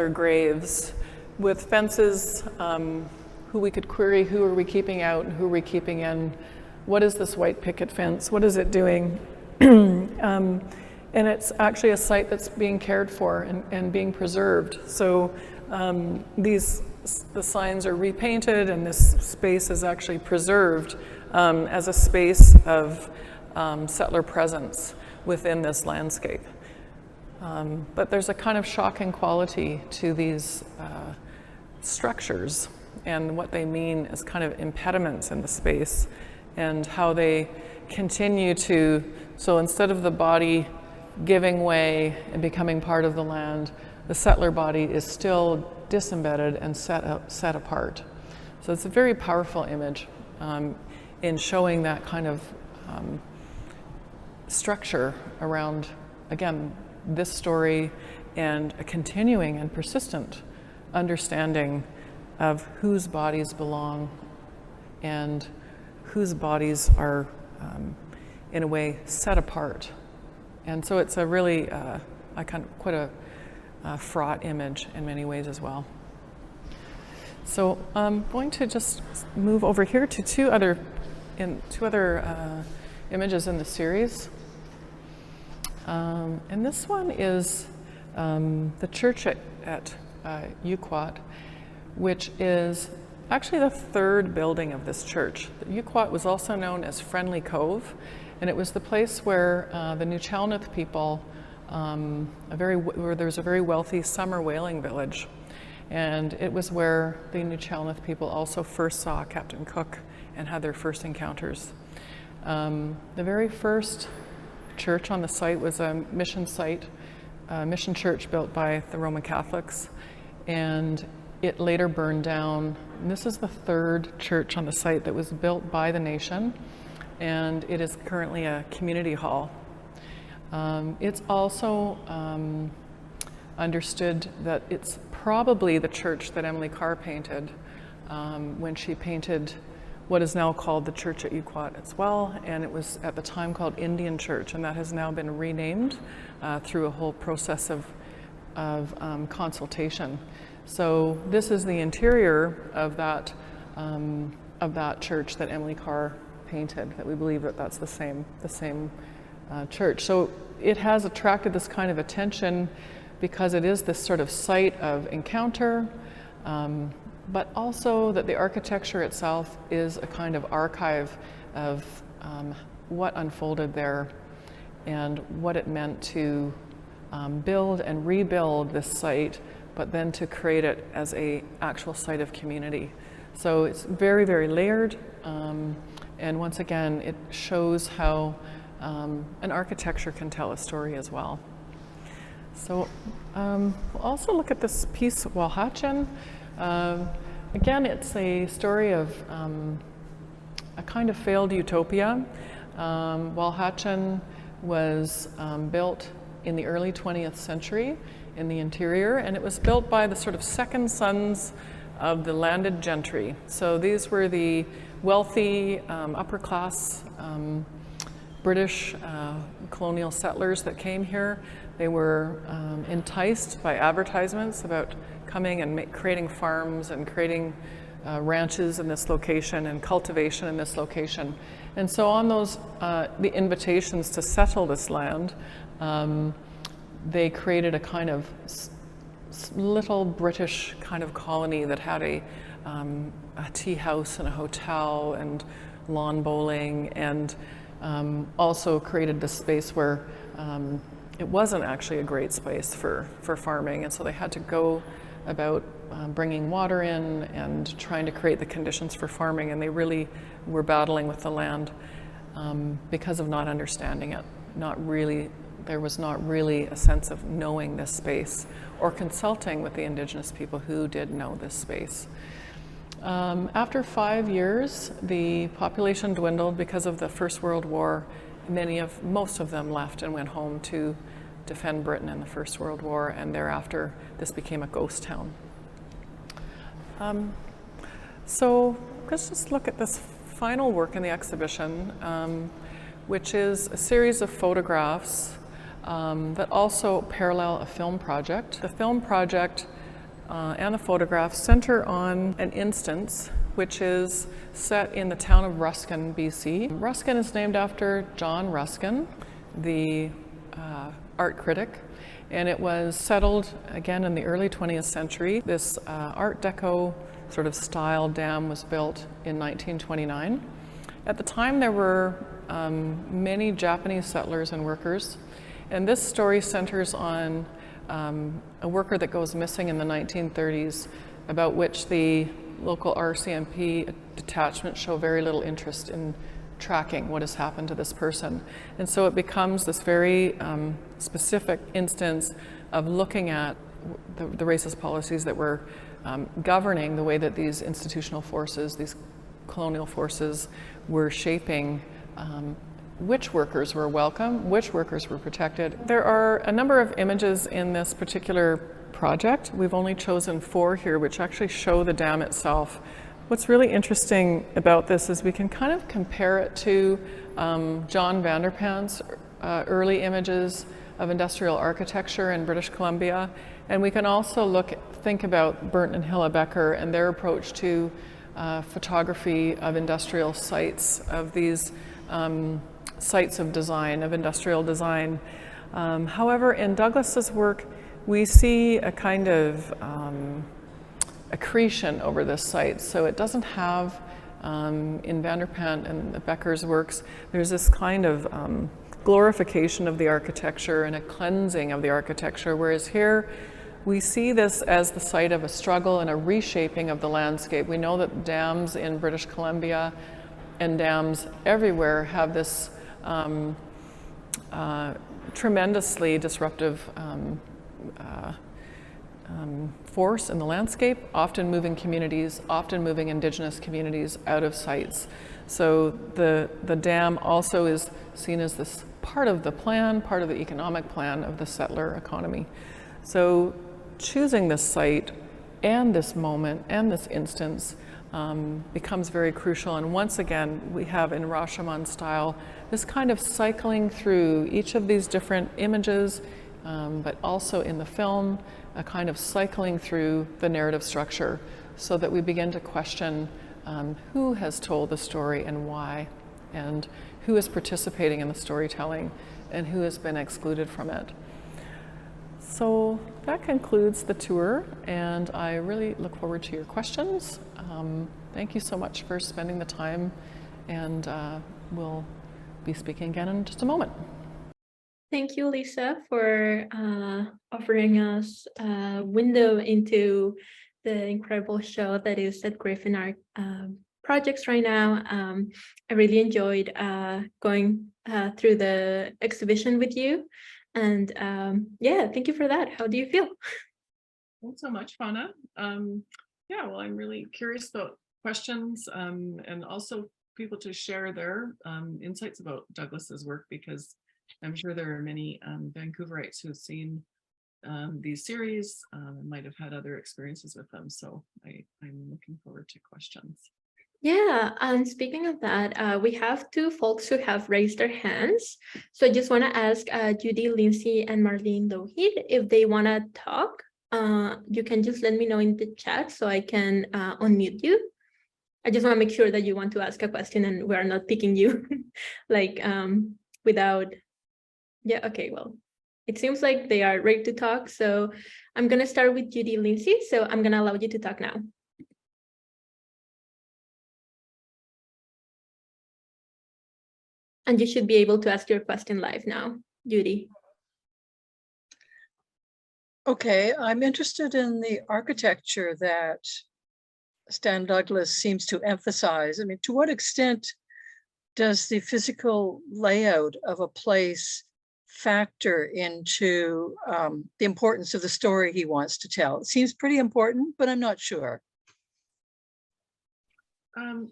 graves with fences, who we could query, who are we keeping out and who are we keeping in? What is this white picket fence? What is it doing? And it's actually a site that's being cared for and being preserved. So the signs are repainted, and this space is actually preserved as a space of settler presence within this landscape. But there's a kind of shocking quality to these structures and what they mean as kind of impediments in the space, and how they continue to, so instead of the body giving way and becoming part of the land, the settler body is still disembedded and set apart. So it's a very powerful image in showing that kind of structure around, again, this story, and a continuing and persistent understanding of whose bodies belong and whose bodies are in a way set apart. And so it's a really quite a fraught image in many ways as well. So I'm going to just move over here to two other images in the series. And this one is the church at Yuquot, which is actually the third building of this church. Yuquot was also known as Friendly Cove, and it was the place where the Nuu-chah-nulth people, where there was a very wealthy summer whaling village. And it was where the Nuu-chah-nulth people also first saw Captain Cook and had their first encounters. The very first church on the site was a mission site, a mission church built by the Roman Catholics, and it later burned down. And this is the third church on the site that was built by the nation, and it is currently a community hall. It's also understood that it's probably the church that Emily Carr painted when she painted what is now called the church at Yuquot as well, and it was at the time called Indian Church, and that has now been renamed through a whole process of consultation. So this is the interior of that church that Emily Carr painted, that we believe that that's the same church. So it has attracted this kind of attention because it is this sort of site of encounter, but also that the architecture itself is a kind of archive of what unfolded there and what it meant to build and rebuild this site, but then to create it as an actual site of community. So it's very, very layered, and once again, it shows how an architecture can tell a story as well. So we'll also look at this piece, Walhachan. Again, it's a story of a kind of failed utopia. Walhachan was built in the early 20th century in the interior, and it was built by the sort of second sons of the landed gentry. So these were the wealthy upper class British colonial settlers that came here. They were enticed by advertisements about coming and creating farms and creating ranches in this location and cultivation in this location. And so on those, the invitations to settle this land, they created a kind of little British kind of colony that had a tea house and a hotel and lawn bowling, and also created this space where it wasn't actually a great space for farming, and so they had to go about bringing water in and trying to create the conditions for farming, and they really were battling with the land because of not understanding it. There was not really a sense of knowing this space or consulting with the Indigenous people who did know this space. After 5 years, the population dwindled because of the First World War. Most of them left and went home to defend Britain in the First World War, and thereafter this became a ghost town. So let's just look at this final work in the exhibition, which is a series of photographs that also parallel a film project. The film project and the photographs center on an instance which is set in the town of Ruskin, BC. Ruskin is named after John Ruskin, the art critic, and it was settled again in the early 20th century. This Art Deco sort of style dam was built in 1929. At the time there were many Japanese settlers and workers, and this story centers on a worker that goes missing in the 1930s, about which the local RCMP detachment show very little interest in tracking what has happened to this person. And so it becomes this very specific instance of looking at the racist policies that were governing the way that these institutional forces, these colonial forces, were shaping which workers were welcome, which workers were protected. There are a number of images in this particular project. We've only chosen 4 here, which actually show the dam itself. What's really interesting about this is we can kind of compare it to John Vanderpant's early images of industrial architecture in British Columbia. And we can also think about Bernt and Hilla Becker and their approach to photography of industrial sites, of these sites of design, of industrial design. However, in Douglas's work, we see a kind of accretion over this site. So it doesn't have, in Vanderpant and Becker's works, there's this kind of glorification of the architecture and a cleansing of the architecture, whereas here we see this as the site of a struggle and a reshaping of the landscape. We know that dams in British Columbia and dams everywhere have this tremendously disruptive force in the landscape, often moving communities, often moving Indigenous communities out of sites. So the dam also is seen as this part of the plan, part of the economic plan of the settler economy. So choosing this site and this moment and this instance becomes very crucial. And once again, we have in Rashomon style this kind of cycling through each of these different images, but also in the film, a kind of cycling through the narrative structure, so that we begin to question who has told the story and why, and who is participating in the storytelling and who has been excluded from it. So that concludes the tour, and I really look forward to your questions. Thank you so much for spending the time, and we'll be speaking again in just a moment. Thank you, Lisa, for offering us a window into the incredible show that is at Griffin Art Projects right now. I really enjoyed going through the exhibition with you. And yeah, thank you for that. How do you feel? Thanks so much, Fauna. Yeah, well, I'm really curious about questions and also people to share their insights about Douglas's work, because I'm sure there are many Vancouverites who've seen these series and might have had other experiences with them. So I'm looking forward to questions. Yeah, and speaking of that, we have two folks who have raised their hands. So I just want to ask Judy, Lindsay, and Marlene Lougheed if they want to talk. You can just let me know in the chat so I can unmute you. I just want to make sure that you want to ask a question and we're not picking you like without. Yeah, okay, well, it seems like they are ready to talk. So I'm going to start with Judy, Lindsay. So I'm going to allow you to talk now. And you should be able to ask your question live now, Judy. Okay, I'm interested in the architecture that Stan Douglas seems to emphasize. I mean, to what extent does the physical layout of a place factor into the importance of the story he wants to tell? It seems pretty important, but I'm not sure. I'm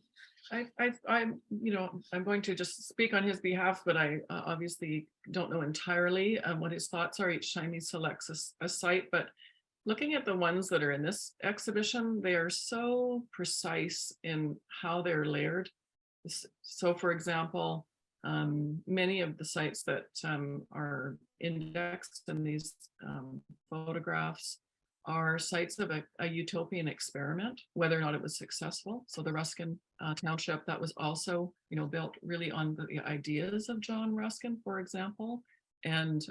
going to just speak on his behalf, but I obviously don't know entirely what his thoughts are each time he selects a site. But looking at the ones that are in this exhibition, they are so precise in how they're layered. So, for example, many of the sites that are indexed in these photographs are sites of a utopian experiment, whether or not it was successful. So the Ruskin township, that was also, built really on the ideas of John Ruskin, for example. And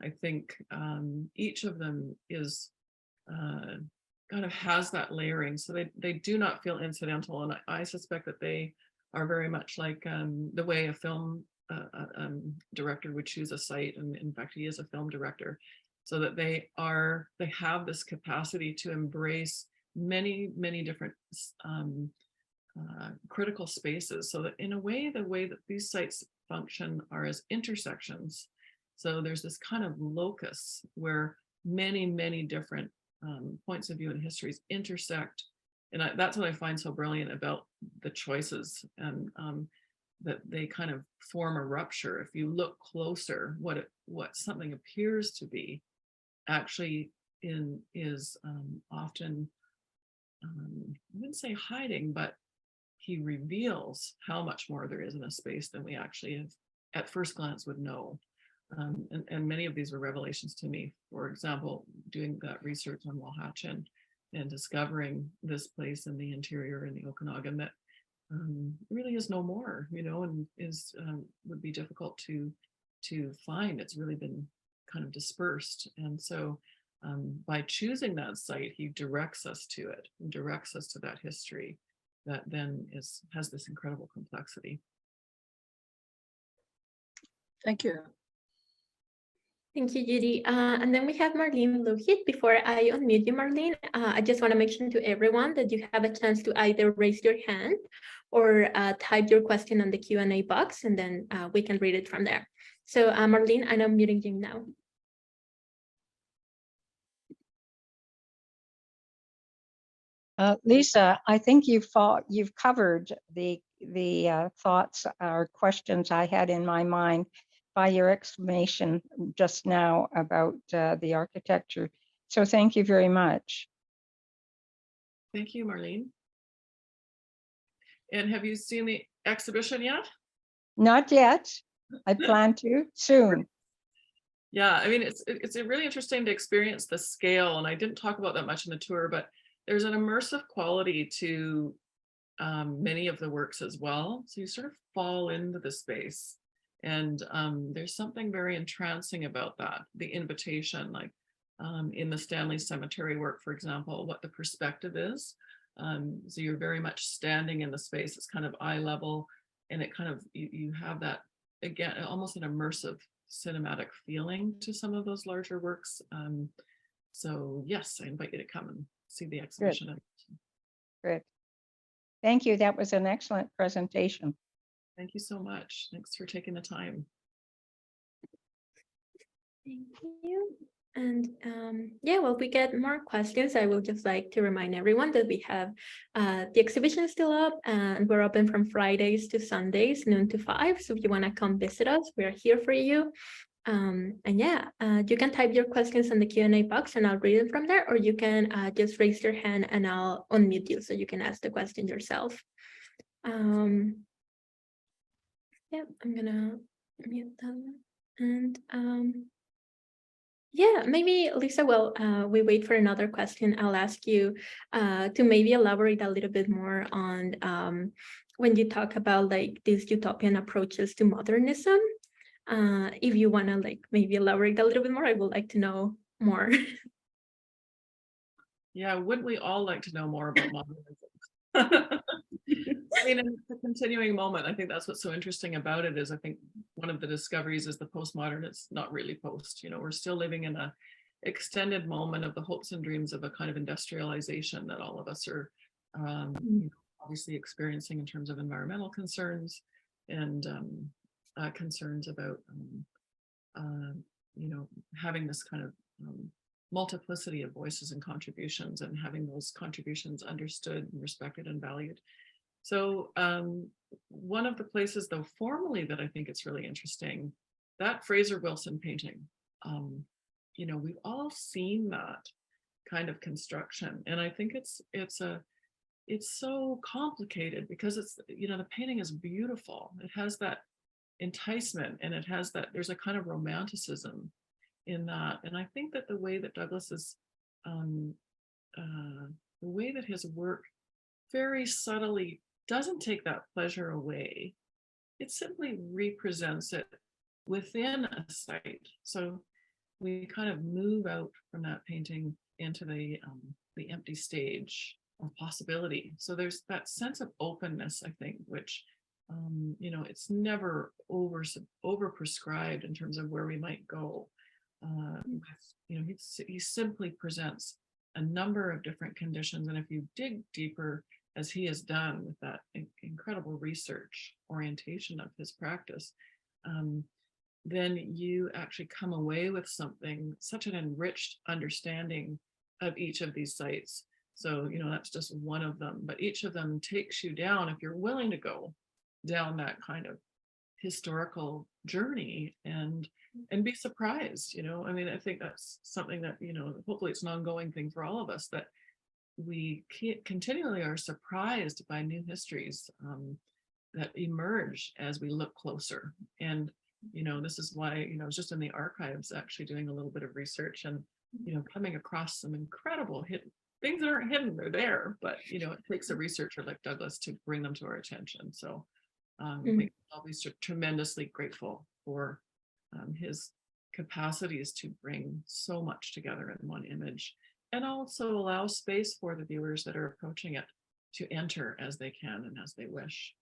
I think each of them is kind of has that layering. So they do not feel incidental. And I suspect that they are very much like the way a film director would choose a site. And in fact, he is a film director. So that they have this capacity to embrace many, many different critical spaces. So that in a way, the way that these sites function are as intersections. So there's this kind of locus where many, many different points of view and histories intersect. And that's what I find so brilliant about the choices, and that they kind of form a rupture. If you look closer, what something appears to be actually is often, I wouldn't say hiding, but he reveals how much more there is in a space than we actually have at first glance would know. And many of these were revelations to me. For example, doing that research on Walhachin and discovering this place in the interior in the Okanagan that really is no more, and is would be difficult to find. It's really been kind of dispersed. And so by choosing that site, he directs us to it, and directs us to that history that then has this incredible complexity. Thank you. Thank you, Judy. And then we have Marlene Lougheed. Before I unmute you, Marlene, I just want to mention to everyone that you have a chance to either raise your hand or type your question on the Q&A box, and then we can read it from there. So Marlene, I'm unmuting you now. Lisa, I think you've covered the thoughts or questions I had in my mind by your explanation just now about the architecture. So thank you very much. Thank you, Marlene. And have you seen the exhibition yet? Not yet. I plan to soon. Yeah, I mean, it's really interesting to experience the scale, and I didn't talk about that much in the tour, but there's an immersive quality to many of the works as well. So you sort of fall into the space, and there's something very entrancing about that, the invitation, like in the Stanley Cemetery work, for example, what the perspective is. So you're very much standing in the space. It's kind of eye level, and it kind of, you have that, again, almost an immersive cinematic feeling to some of those larger works. So yes, I invite you to come and see the exhibition. Good. Thank you. That was an excellent presentation. Thank you so much. Thanks for taking the time. Thank you. And yeah, well, we get more questions. I will just like to remind everyone that we have the exhibition is still up, and we're open from Fridays to Sundays, noon to 5. So if you want to come visit us, we're here for you. And yeah, you can type your questions in the Q&A box and I'll read it from there, or you can just raise your hand and I'll unmute you so you can ask the question yourself. Yeah, I'm gonna mute that one. And yeah, maybe Lisa, well, we wait for another question. I'll ask you to maybe elaborate a little bit more on when you talk about like these utopian approaches to modernism. If you want to like maybe elaborate a little bit more, I would like to know more. Yeah, wouldn't we all like to know more about modernism? I mean, it's a continuing moment. I think that's what's so interesting about it is I think one of the discoveries is the postmodern. It's not really post, you know, we're still living in a extended moment of the hopes and dreams of a kind of industrialization that all of us are you know, obviously experiencing in terms of environmental concerns and concerns about, you know, having this kind of multiplicity of voices and contributions and having those contributions understood and respected and valued. So one of the places, though, formally that I think it's really interesting, that Fraser Wilson painting, you know, we've all seen that kind of construction. And I think it's so complicated because it's, you know, the painting is beautiful. It has that enticement and it has that, there's a kind of romanticism in that. And I think that the way that Douglas is, the way that his work very subtly doesn't take that pleasure away, it simply represents it within a site. So we kind of move out from that painting into the empty stage of possibility. So there's that sense of openness, I think, which you know, it's never over prescribed in terms of where we might go. You know, he simply presents a number of different conditions, and if you dig deeper, as he has done with that incredible research orientation of his practice, then you actually come away with something, such an enriched understanding of each of these sites. So, you know, that's just one of them, but each of them takes you down, if you're willing to go down that kind of historical journey and be surprised, you know. I mean, I think that's something that, you know, hopefully it's an ongoing thing for all of us, that we continually are surprised by new histories that emerge as we look closer. And, you know, this is why, you know, I was just in the archives actually doing a little bit of research and, you know, coming across some incredible hidden things that aren't hidden, they're there, but, you know, it takes a researcher like Douglas to bring them to our attention. So I think I'll be tremendously grateful for his capacities to bring so much together in one image, and also allow space for the viewers that are approaching it to enter as they can and as they wish.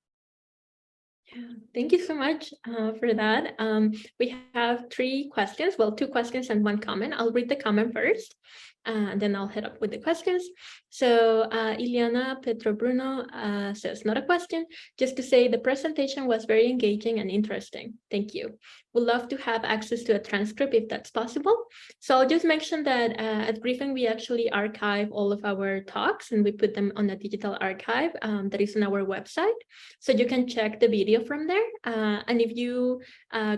Yeah, thank you so much for that. We have 3 questions, well, 2 questions and 1 comment. I'll read the comment first, and then I'll head up with the questions. So Ileana Petro Bruno says, not a question, just to say the presentation was very engaging and interesting. Thank you. Would love to have access to a transcript if that's possible. So I'll just mention that at Griffin, we actually archive all of our talks and we put them on a digital archive that is on our website. So you can check the video from there. And if you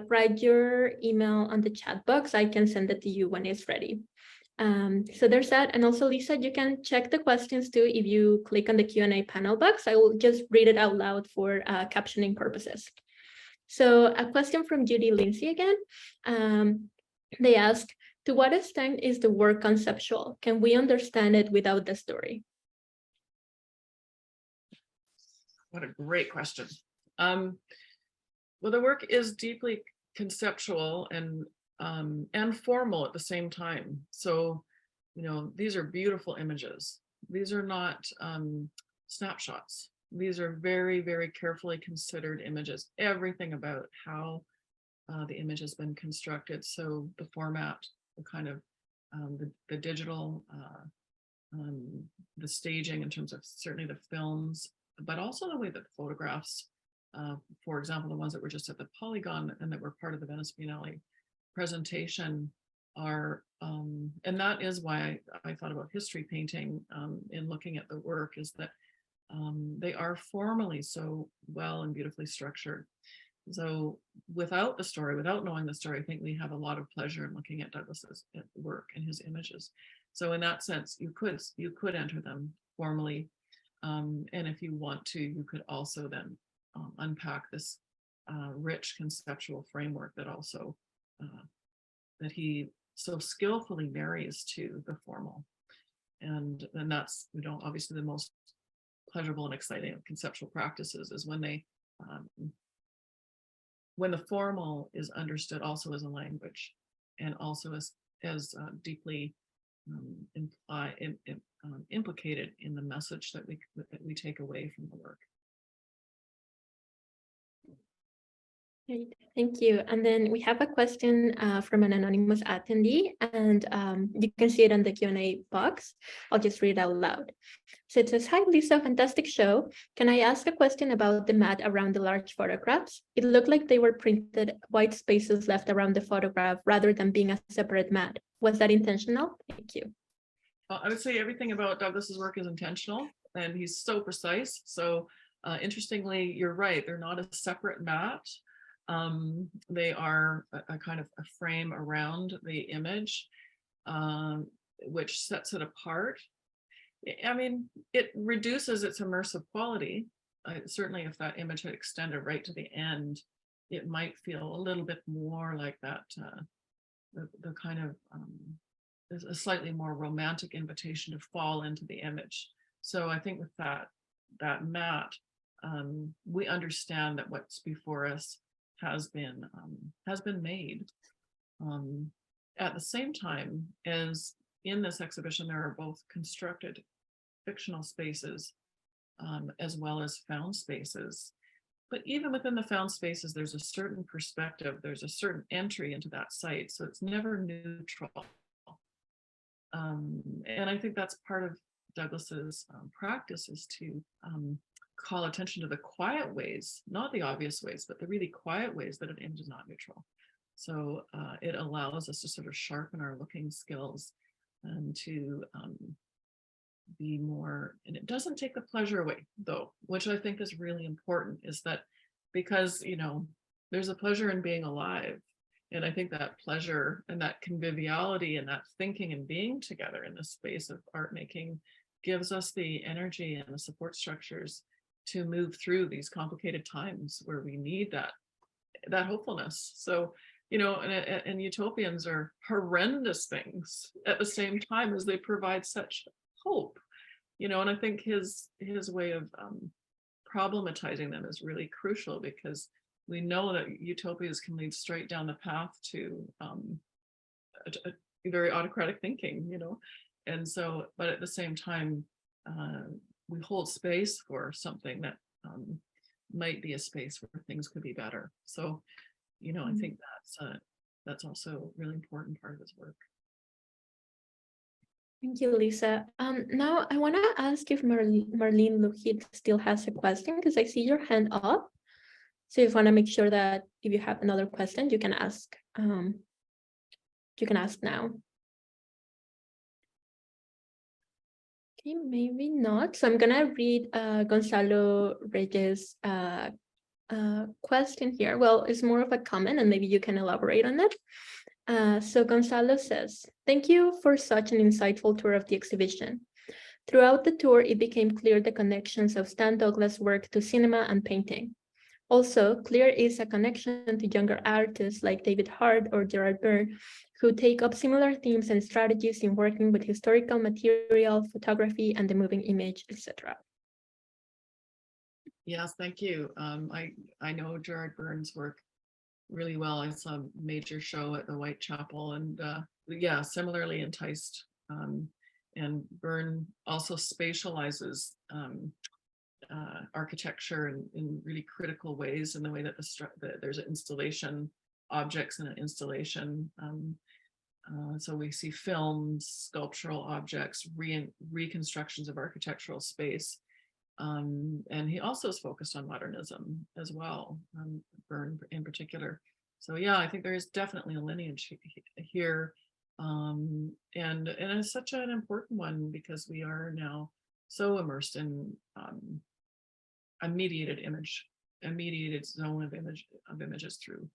write your email on the chat box, I can send it to you when it's ready. So there's that. And also, Lisa, you can check the questions too if you click on the Q&A panel box. I will just read it out loud for captioning purposes. So a question from Judy Lindsay again. They ask, to what extent is the work conceptual? Can we understand it without the story? What a great question. Well, the work is deeply conceptual and formal at the same time. So, you know, these are beautiful images. These are not snapshots. These are very, very carefully considered images. Everything about how the image has been constructed. So the format, the kind of the digital, the staging in terms of certainly the films, but also the way that the photographs, for example, the ones that were just at the Polygon and that were part of the Venice Biennale presentation, are, and that is why I thought about history painting in looking at the work, is that they are formally so well and beautifully structured. So without the story, without knowing the story, I think we have a lot of pleasure in looking at Douglas's work and his images. So in that sense, you could enter them formally. And if you want to, you could also then unpack this rich conceptual framework that also that he so skillfully marries to the formal. And that's, you know, obviously the most pleasurable and exciting conceptual practices is when they when the formal is understood also as a language, and also as deeply implicated in the message that we take away from the work. Great, thank you. And then we have a question from an anonymous attendee, and you can see it in the Q&A box. I'll just read it out loud. So it says, "Hi Lisa, fantastic show. Can I ask a question about the mat around the large photographs? It looked like they were printed white spaces left around the photograph rather than being a separate mat. Was that intentional? Thank you." I would say everything about Douglas's work is intentional, and he's so precise. So interestingly, you're right, they're not a separate mat. They are a kind of a frame around the image, which sets it apart. I mean, it reduces its immersive quality. Certainly, if that image had extended right to the end, it might feel a little bit more like that, the kind of a slightly more romantic invitation to fall into the image. So I think with that mat, we understand that what's before us has been made. At the same time, as in this exhibition, there are both constructed fictional spaces as well as found spaces. But even within the found spaces, there's a certain perspective, there's a certain entry into that site. So it's never neutral. And I think that's part of Douglas's practice, is to call attention to the quiet ways, not the obvious ways, but the really quiet ways that an image is not neutral. So it allows us to sort of sharpen our looking skills and to be more, and it doesn't take the pleasure away though, which I think is really important, is that because, you know, there's a pleasure in being alive. And I think that pleasure and that conviviality and that thinking and being together in this space of art making gives us the energy and the support structures to move through these complicated times where we need that hopefulness. So, you know, and utopians are horrendous things at the same time as they provide such hope, you know, and I think his way of problematizing them is really crucial, because we know that utopias can lead straight down the path to a very autocratic thinking, you know, and so, but at the same time, we hold space for something that might be a space where things could be better. So, you know, I think that's also a really important part of his work. Thank you, Lisa. Now I want to ask if Marlene Luhid still has a question, because I see your hand up. So you want to make sure that if you have another question, you can ask. You can ask now. Okay, maybe not. So I'm gonna read Gonzalo Reyes' question here. Well, it's more of a comment, and maybe you can elaborate on it. So Gonzalo says, "Thank you for such an insightful tour of the exhibition. Throughout the tour, it became clear the connections of Stan Douglas' work to cinema and painting. Also, clear is a connection to younger artists like David Hart or Gerard Byrne, who take up similar themes and strategies in working with historical material, photography, and the moving image, etc." Yes, thank you. I know Gerard Byrne's work really well. I saw a major show at the Whitechapel, and yeah, similarly enticed. And Byrne also spatializes architecture in really critical ways, in the way that there's an installation, objects in an installation. So we see films, sculptural objects, reconstructions of architectural space. And he also is focused on modernism as well, Byrne in particular. So yeah, I think there is definitely a lineage here. And it's such an important one because we are now so immersed in a mediated zone of images through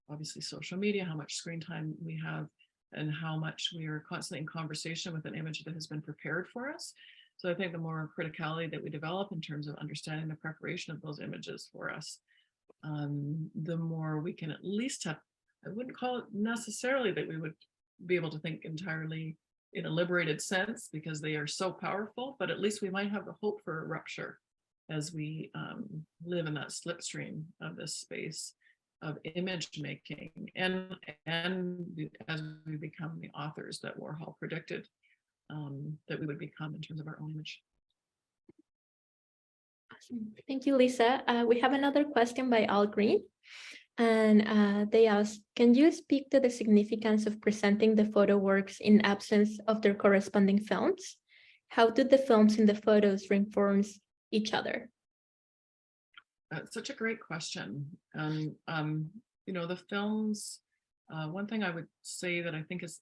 obviously social media, how much screen time we have, and how much we are constantly in conversation with an image that has been prepared for us. So I think the more criticality that we develop in terms of understanding the preparation of those images for us, the more we can at least have, I wouldn't call it necessarily that we would be able to think entirely in a liberated sense because they are so powerful, but at least we might have the hope for a rupture as we live in that slipstream of this space of image making, and as we become the authors that Warhol predicted that we would become in terms of our own image. Awesome. Thank you, Lisa. We have another question by Al Green. And they ask, can you speak to the significance of presenting the photo works in absence of their corresponding films? How do the films in the photos reinforce each other? That's such a great question. You know, the films, one thing I would say that I think is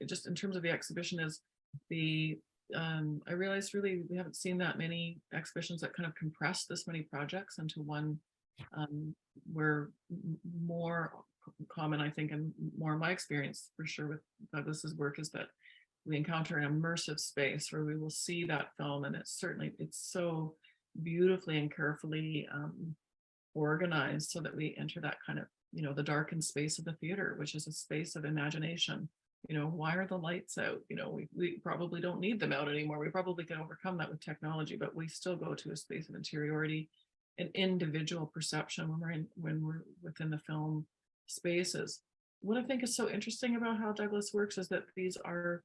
just in terms of the exhibition is I realized really we haven't seen that many exhibitions that kind of compress this many projects into one, where more common, I think, and more my experience for sure with Douglas's work is that we encounter an immersive space where we will see that film, and it's so beautifully and carefully organized so that we enter that kind of, you know, the darkened space of the theater, which is a space of imagination. You know, why are the lights out? You know, we probably don't need them out anymore. We probably can overcome that with technology, but we still go to a space of interiority and individual perception when we're within the film spaces. What I think is so interesting about how Douglas works is that these are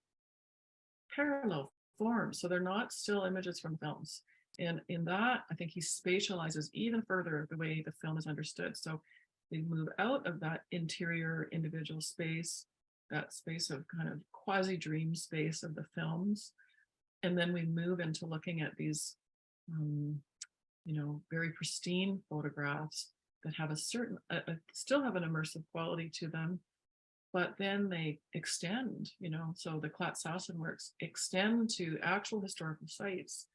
parallel forms, so they're not still images from films. And in that, I think he spatializes even further the way the film is understood. So we move out of that interior individual space, that space of kind of quasi-dream space of the films. And then we move into looking at these, you know, very pristine photographs that have a certain, still have an immersive quality to them, but then they extend, you know, so the Klatt-Sasson works extend to actual historical sites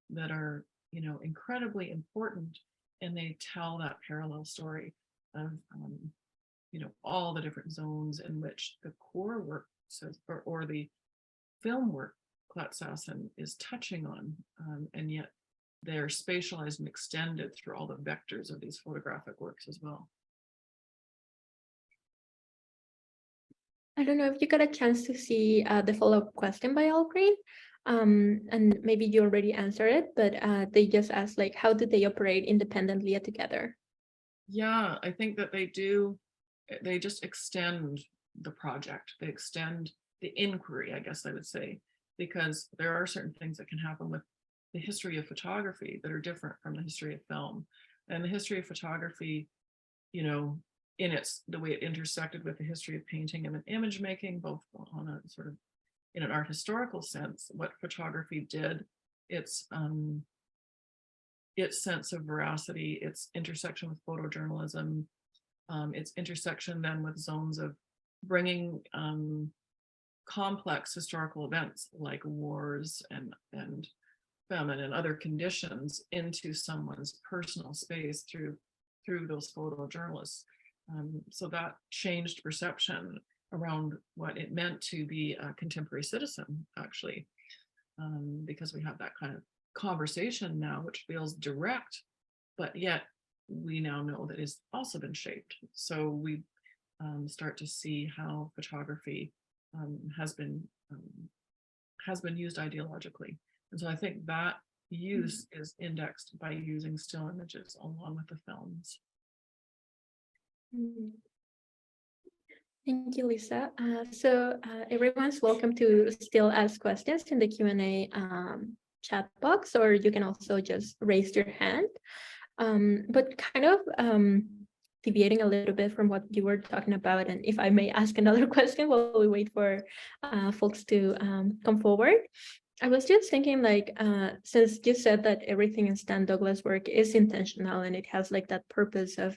that are, you know, incredibly important, and they tell that parallel story of, you know, all the different zones in which the core work says, or the film work Klatt-Sasson is touching on, and yet they're spatialized and extended through all the vectors of these photographic works as well. I don't know if you got a chance to see the follow-up question by Al Green, and maybe you already answered it, but they just asked, like, how do they operate independently together? Yeah, I think that they do. They just extend the project. They extend the inquiry, I guess I would say, because there are certain things that can happen with the history of photography that are different from the history of film. And the history of photography, you know, in the way it intersected with the history of painting and image making, both on a sort of in an art historical sense, what photography did, its sense of veracity, its intersection with photojournalism, its intersection then with zones of bringing complex historical events like wars and famine and other conditions into someone's personal space through those photojournalists. So that changed perception around what it meant to be a contemporary citizen, actually, because we have that kind of conversation now, which feels direct, but yet we now know that it's also been shaped. So we start to see how photography has been used ideologically. And so I think that use is indexed by using still images along with the films. Thank you, Lisa. So everyone's welcome to still ask questions in the Q&A chat box, or you can also just raise your hand. But kind of deviating a little bit from what you were talking about, and if I may ask another question while we wait for folks to come forward. I was just thinking, like, since you said that everything in Stan Douglas' work is intentional and it has like that purpose of,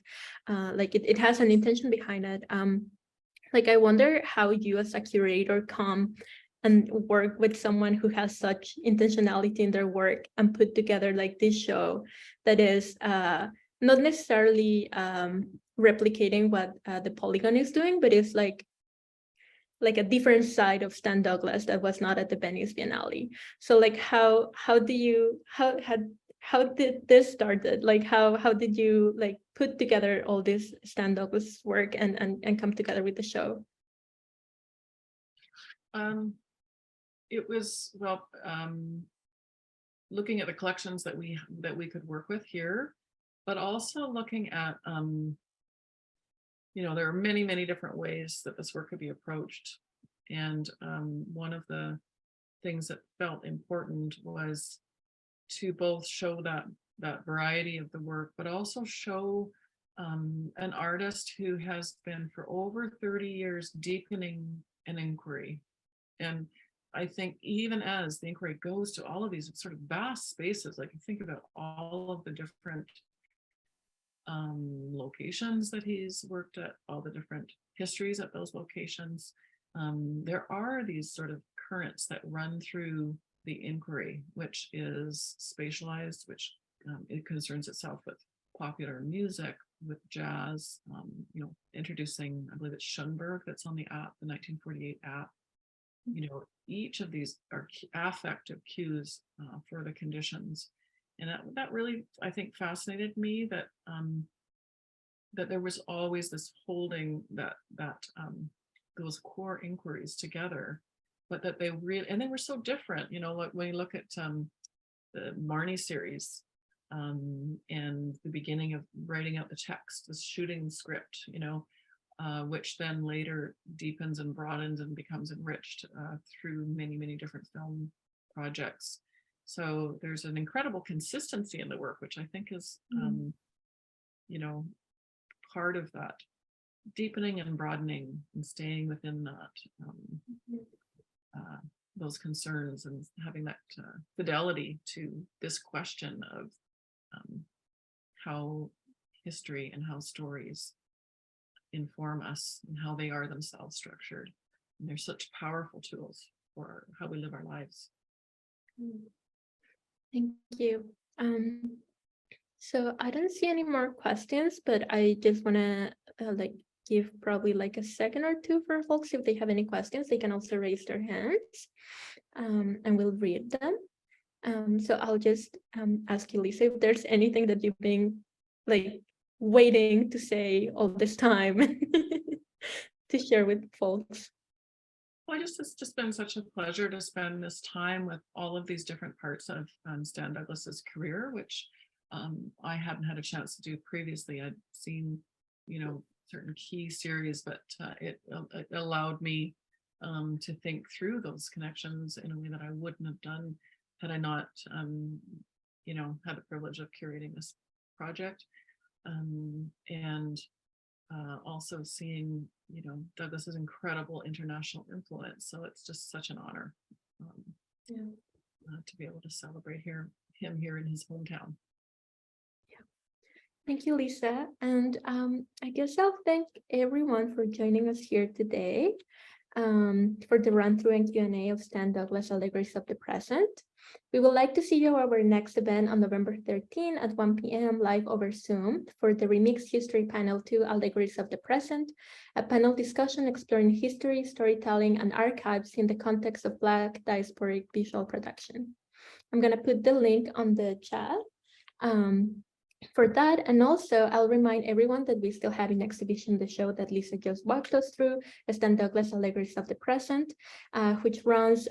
like it has an intention behind it. like, I wonder how you as a curator come and work with someone who has such intentionality in their work and put together like this show that is not necessarily replicating what the Polygon is doing, but it's like a different side of Stan Douglas that was not at the Venice Biennale. So like how did this started? Like how did you like put together all this Stan Douglas work and come together with the show? It was, well, looking at the collections that we could work with here, but also looking at, you know, there are many, many different ways that this work could be approached. And one of the things that felt important was to both show that variety of the work, but also show an artist who has been for over 30 years deepening an inquiry. And I think even as the inquiry goes to all of these sort of vast spaces, like you think about all of the different locations that he's worked at, all the different histories at those locations, there are these sort of currents that run through the inquiry, which is spatialized, which it concerns itself with popular music, with jazz, you know, introducing, I believe it's Schoenberg that's on the app, the 1948 app. You know, each of these are affective cues for the conditions. And that really, I think, fascinated me, that that there was always this holding that those core inquiries together, but that they really, and they were so different, you know, like when you look at the Marnie series and the beginning of writing out the text, the shooting script, you know, which then later deepens and broadens and becomes enriched through many, many different film projects. So there's an incredible consistency in the work, which I think is, you know, part of that deepening and broadening and staying within that, those concerns, and having that fidelity to this question of how history and how stories inform us and how they are themselves structured. And they're such powerful tools for how we live our lives. Thank you. So I don't see any more questions, but I just want to like give probably like a second or two for folks. If they have any questions, they can also raise their hands and we'll read them. So I'll just ask you, Lisa, if there's anything that you've been like waiting to say all this time to share with folks. Well, it's just been such a pleasure to spend this time with all of these different parts of Stan Douglas's career, which I hadn't had a chance to do previously. I'd seen, you know, certain key series, but it allowed me to think through those connections in a way that I wouldn't have done had I not, you know, had the privilege of curating this project. And also seeing, you know, Douglas's incredible international influence. So it's just such an honor to be able to celebrate him here in his hometown. Thank you, Lisa. And I guess I'll thank everyone for joining us here today for the run-through and Q&A of Stan Douglas Allegories of the Present. We would like to see you at our next event on November 13 at 1 p.m. live over Zoom for the Remixed History Panel 2 Allegories of the Present, a panel discussion exploring history, storytelling, and archives in the context of Black diasporic visual production. I'm going to put the link on the chat for that. And also I'll remind everyone that we still have in exhibition the show that Lisa just walked us through, Stan Douglas Allegories of the Present, which runs,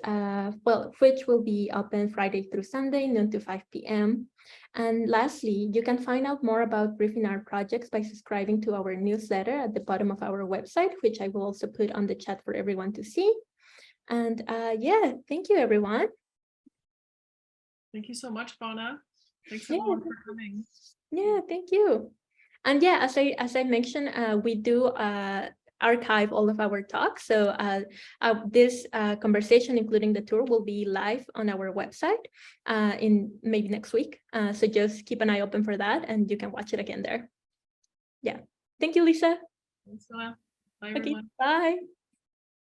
which will be open Friday through Sunday, noon to 5 p.m. And lastly, you can find out more about Griffin Art Projects by subscribing to our newsletter at the bottom of our website, which I will also put on the chat for everyone to see. And yeah, thank you, everyone. Thank you so much, Fauna. Thanks everyone for coming. Yeah, thank you. And yeah, as I mentioned, we do archive all of our talks. So this conversation, including the tour, will be live on our website in maybe next week. So just keep an eye open for that and you can watch it again there. Yeah. Thank you, Lisa. Thanks, Fauna. Bye, Okay, everyone. bye.